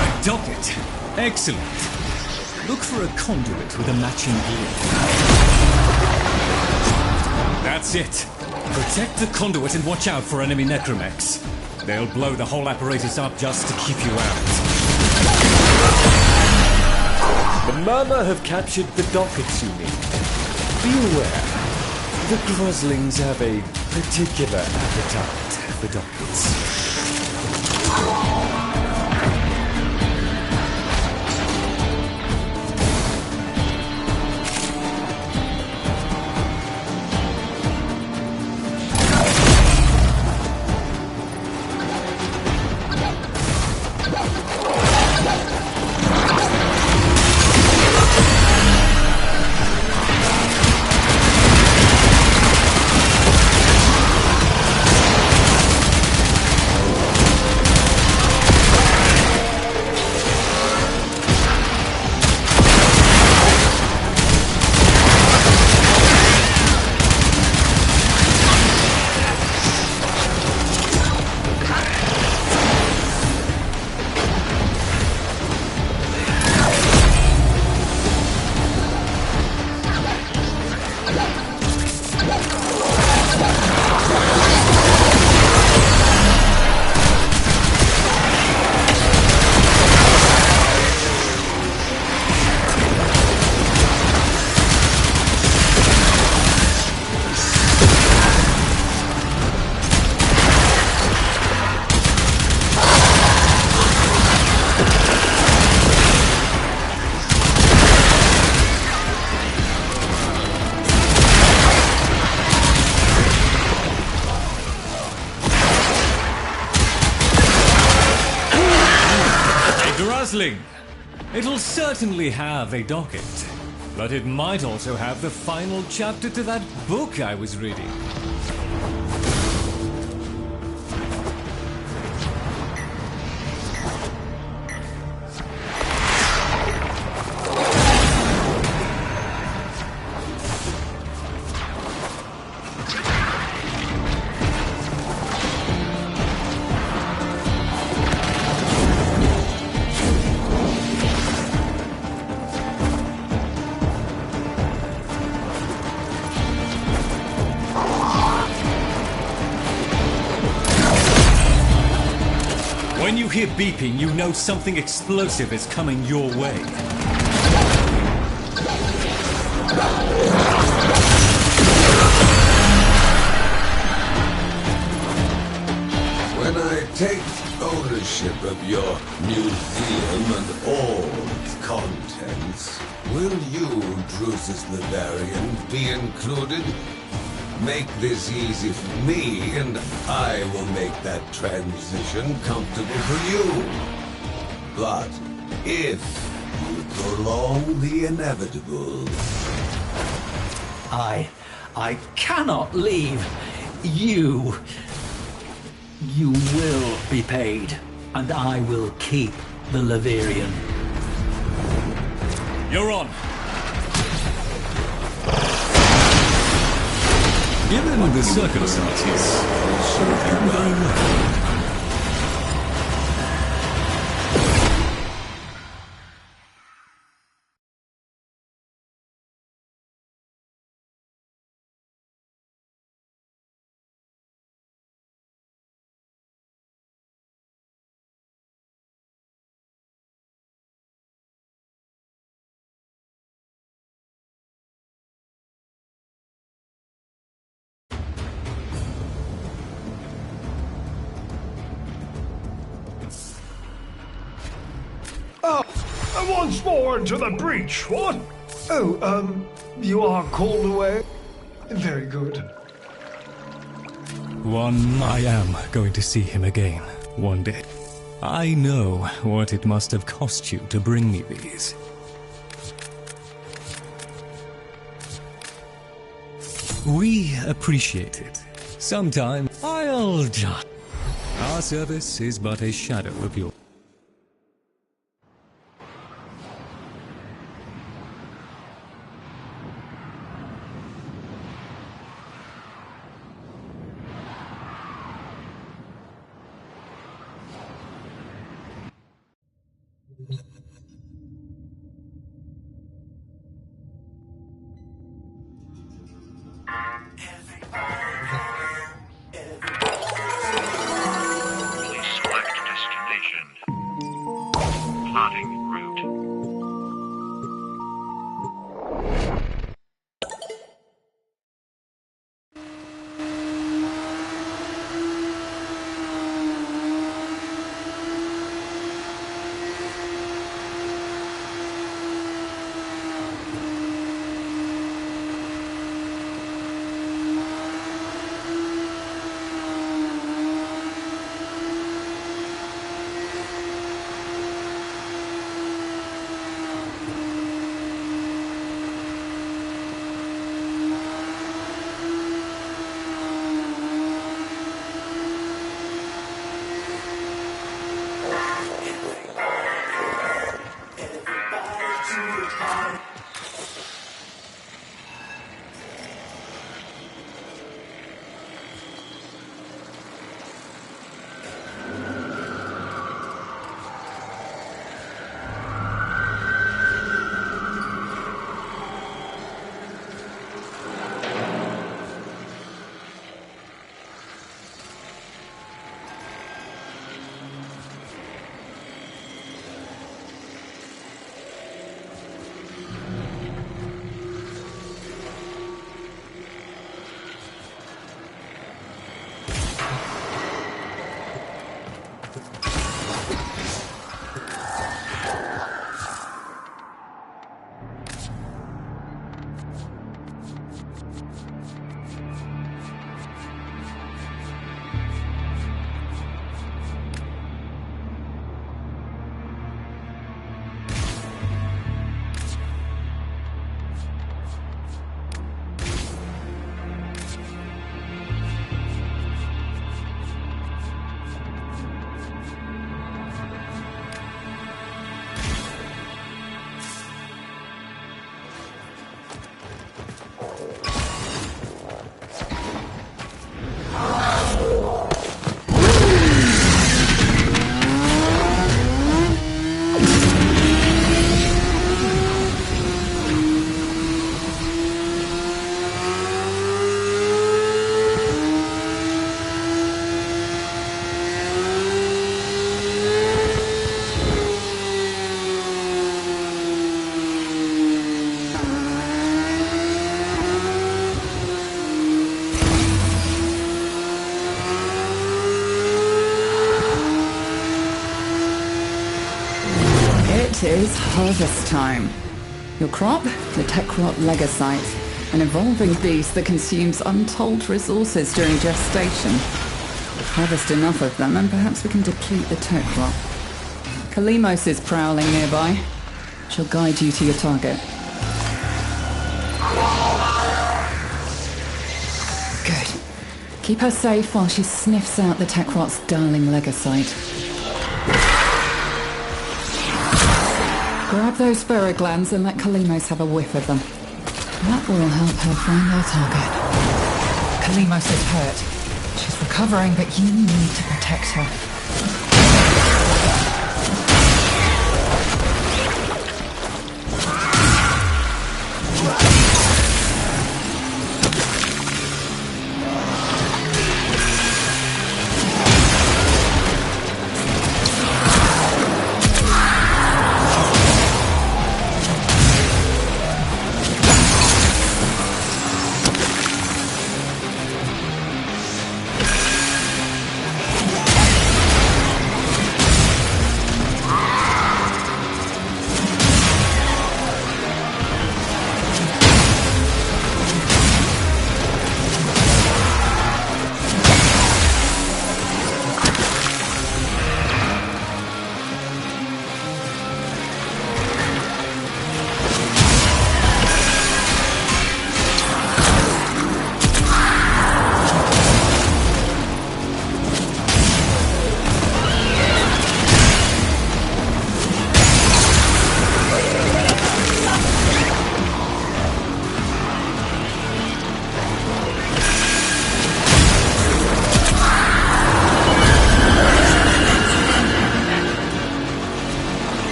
A docket. Excellent. Look for a conduit with a matching gear. That's it. Protect the conduit and watch out for enemy necromechs. They'll blow the whole apparatus up just to keep you out.
The Murmur have captured the dockets you need. Be aware, the Groslings have a particular appetite for dockets.
Grazling! It'll certainly have a docket, but it might also have the final chapter to that book I was reading. When you hear beeping, you know something explosive is coming your way.
When I take ownership of your museum and all its contents, will you, Drusus Livarian, be included? Make this easy for me, and I will make that transition comfortable for you. But if you prolong the inevitable...
I cannot leave. You will be paid, and I will keep the Livarian.
You're on. Given the circumstances, something very well.
Once more into the breach, what? Oh, you are called away? Very good.
I am going to see him again, one day. I know what it must have cost you to bring me these. We appreciate it. Sometime I'll just... Our service is but a shadow of yours.
Please select destination. It is harvest time. Your crop? The tech rot legosite, an evolving beast that consumes untold resources during gestation. Harvest enough of them and perhaps we can deplete the tech rot. Kalimos is prowling nearby. She'll guide you to your target. Good. Keep her safe while she sniffs out the tech rot's darling legosite. Grab those pharaoh glands and let Kalimos have a whiff of them. That will help her find her target. Kalimos is hurt. She's recovering, but you need to protect her.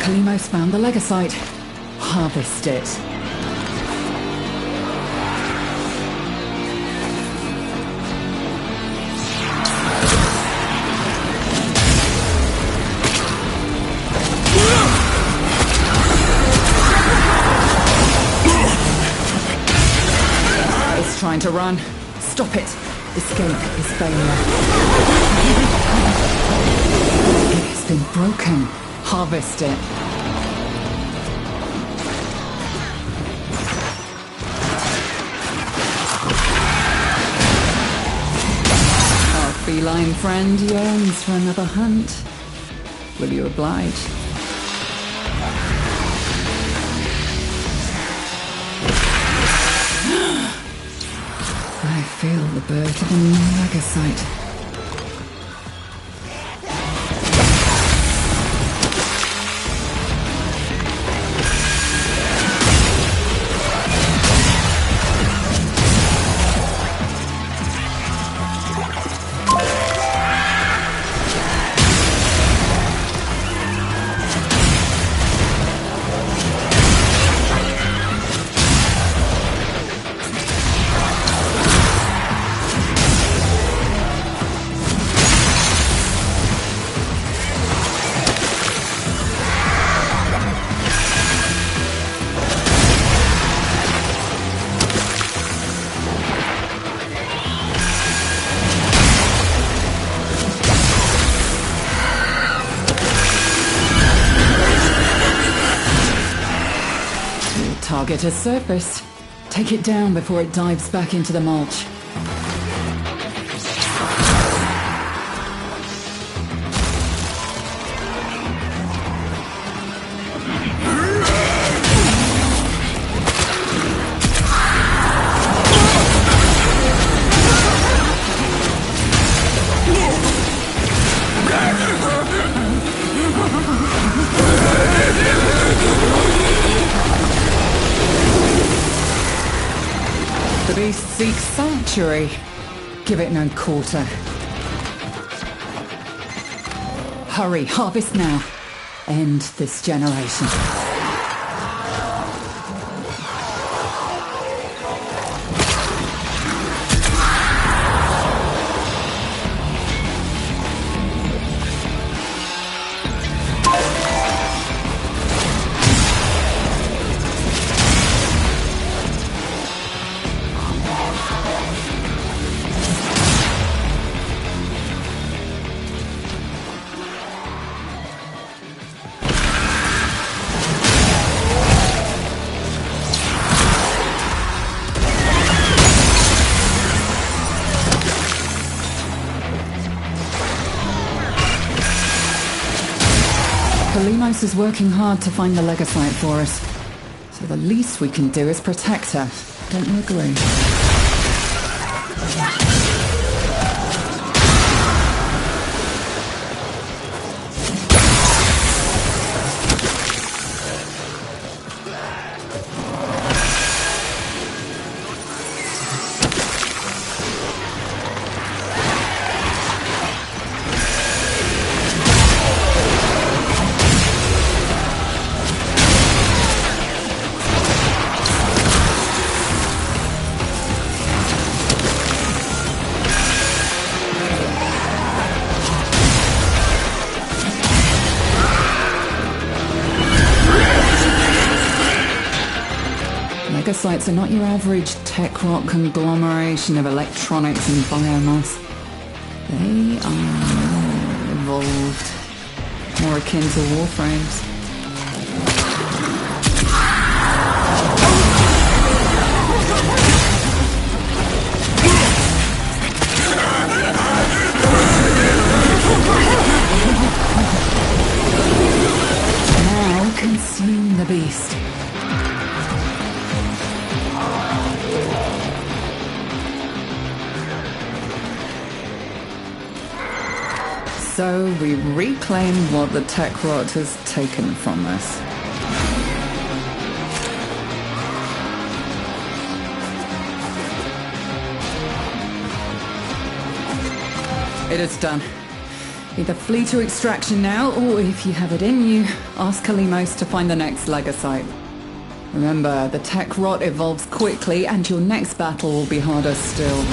Kalimos found the legosite. Harvest it. It's trying to run. Stop it. Escape is failure. It has been broken. Harvest it. Our feline friend yearns for another hunt. Will you oblige? I feel the birth of a new legosite. Target has surfaced. Take it down before it dives back into the mulch. The beast seeks sanctuary. Give it no quarter. Hurry, harvest now. End this generation. Kalimos is working hard to find the Legasite for us. So the least we can do is protect her. Don't you agree? Legasites are not your average tech rock conglomeration of electronics and biomass. They are evolved, more akin to Warframes. Now consume the beast. So we reclaim what the tech rot has taken from us. It is done. Either flee to extraction now, or if you have it in you, ask Kalimos to find the next Legasite. Remember, the tech rot evolves quickly, and your next battle will be harder still.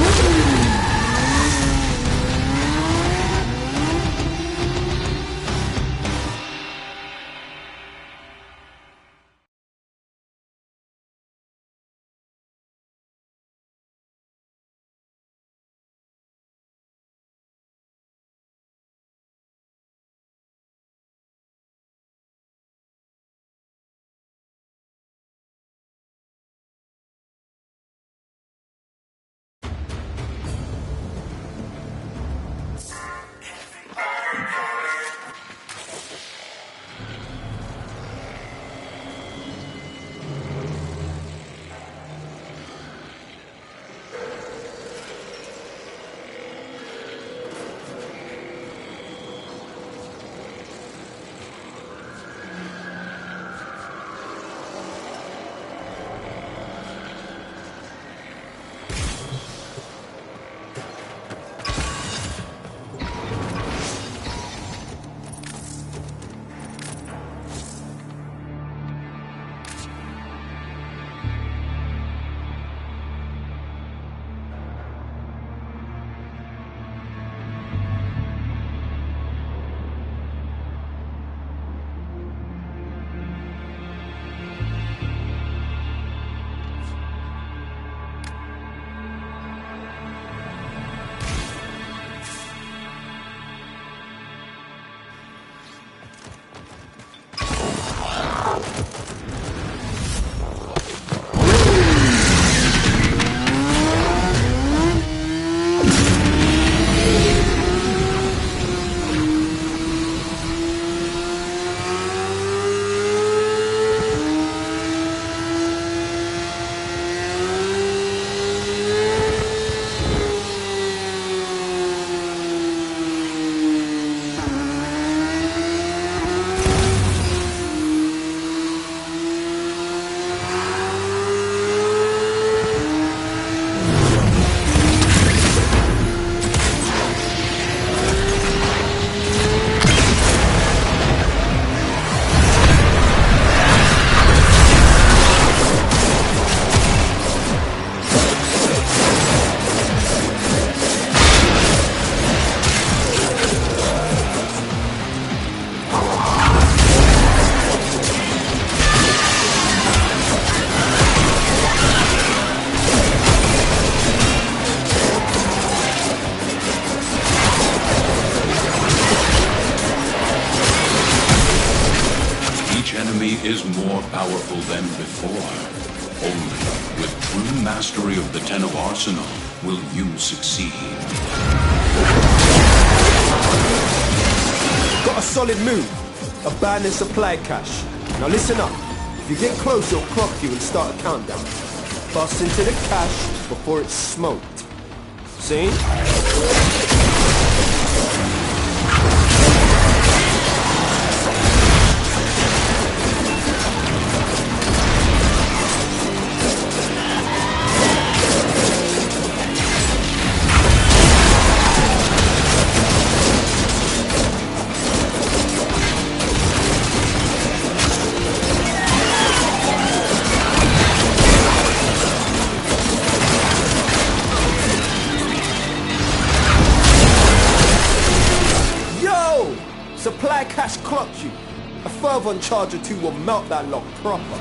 is more powerful than before. Only with true mastery of the Ten of Arsenal will you succeed.
Got a solid move.
abandoned supply cache. Now listen up. If you get close, it'll clock you and start a countdown. Bust into the cache before it's smoked. See? Supply cache clocked you. A fervent charge or two will melt that lock proper.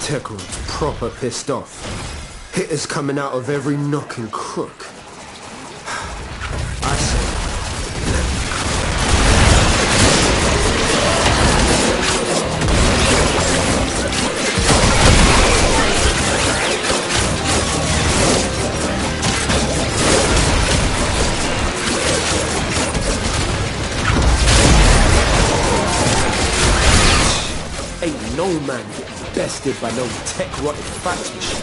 Techrod's proper pissed off. Hitters coming out of every nook and crook. I say, ain't no man getting bested by no tech-rotted fax machine.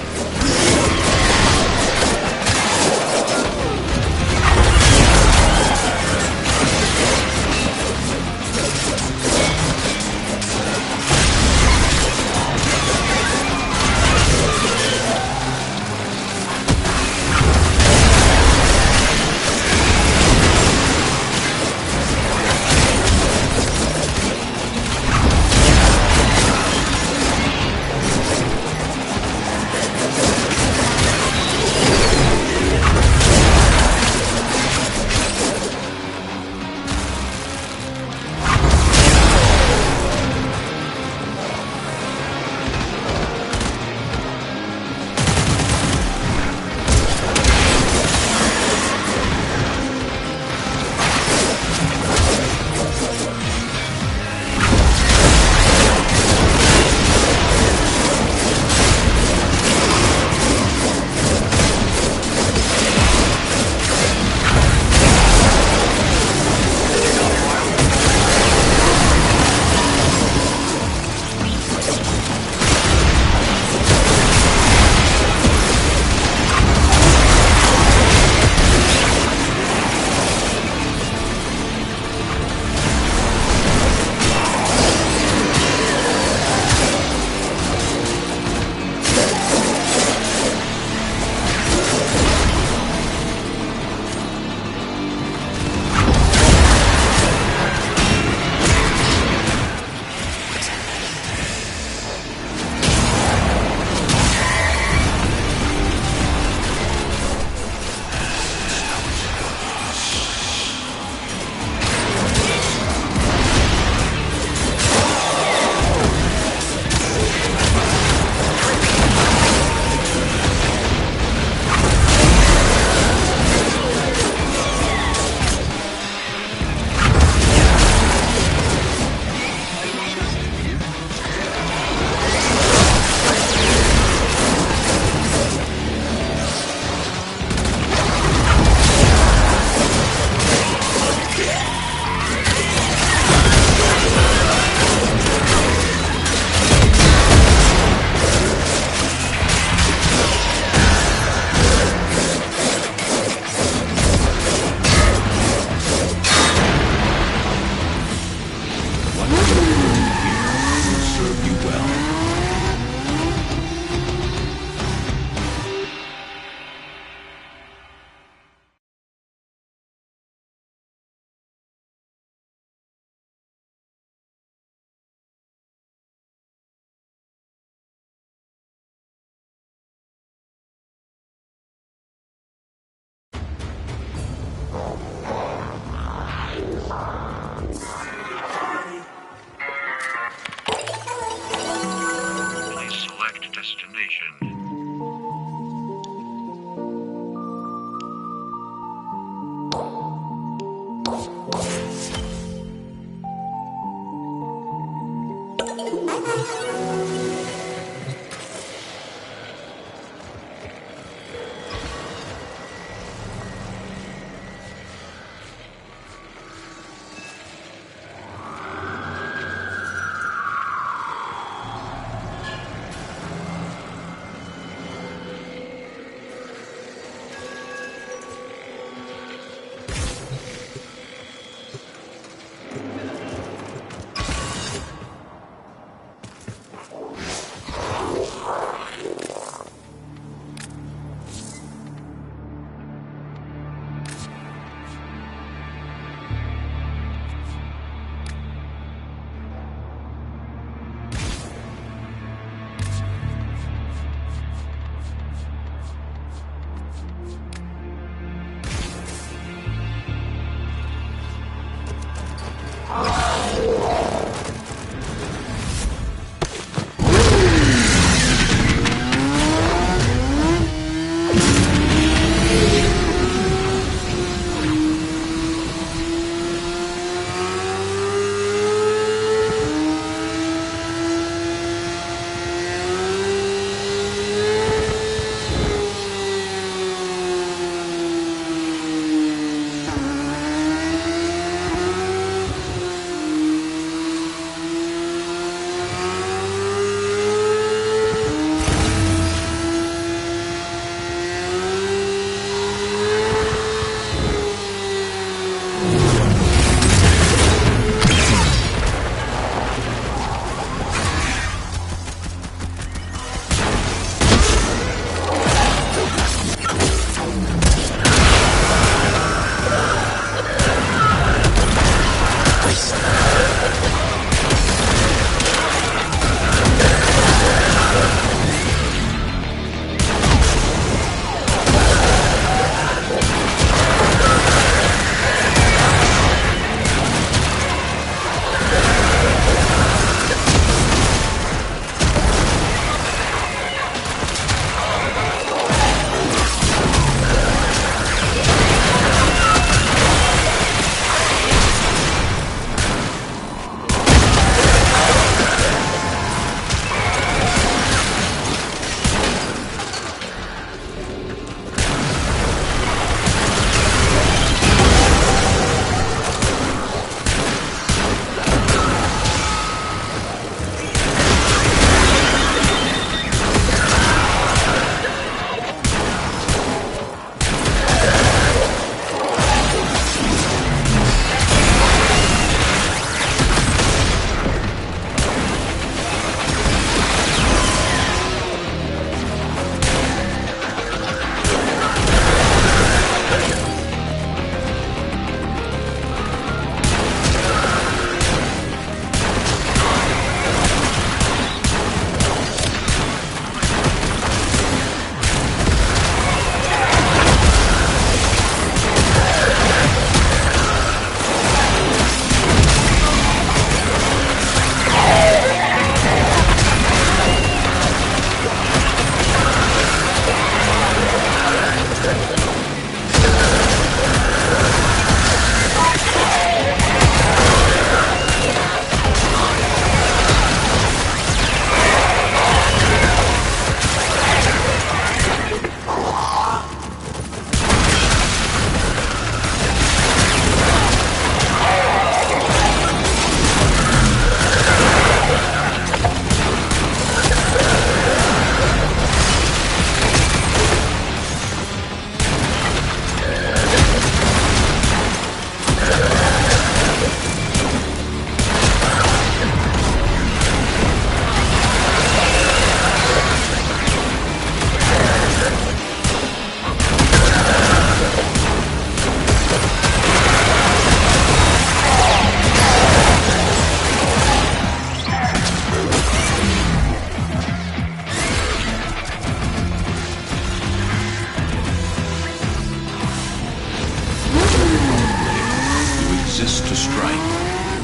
strike.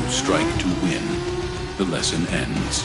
You strike to win. The lesson ends.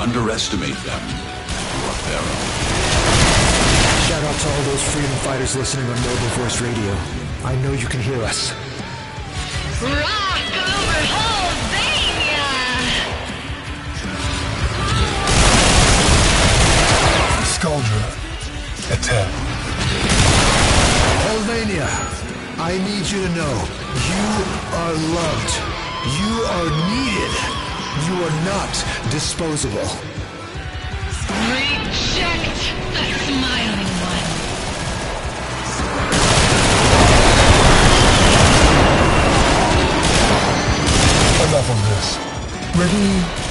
underestimate them, you are Pharaoh.
Shout out to all those freedom fighters listening on Mobile Voice Radio. I know you can hear us.
Rock over Holvania!
Skuldra, attack. Holvania, I need you to know, you are loved. You are needed. You are not disposable.
Reject the smiling one.
Enough of this. Ready?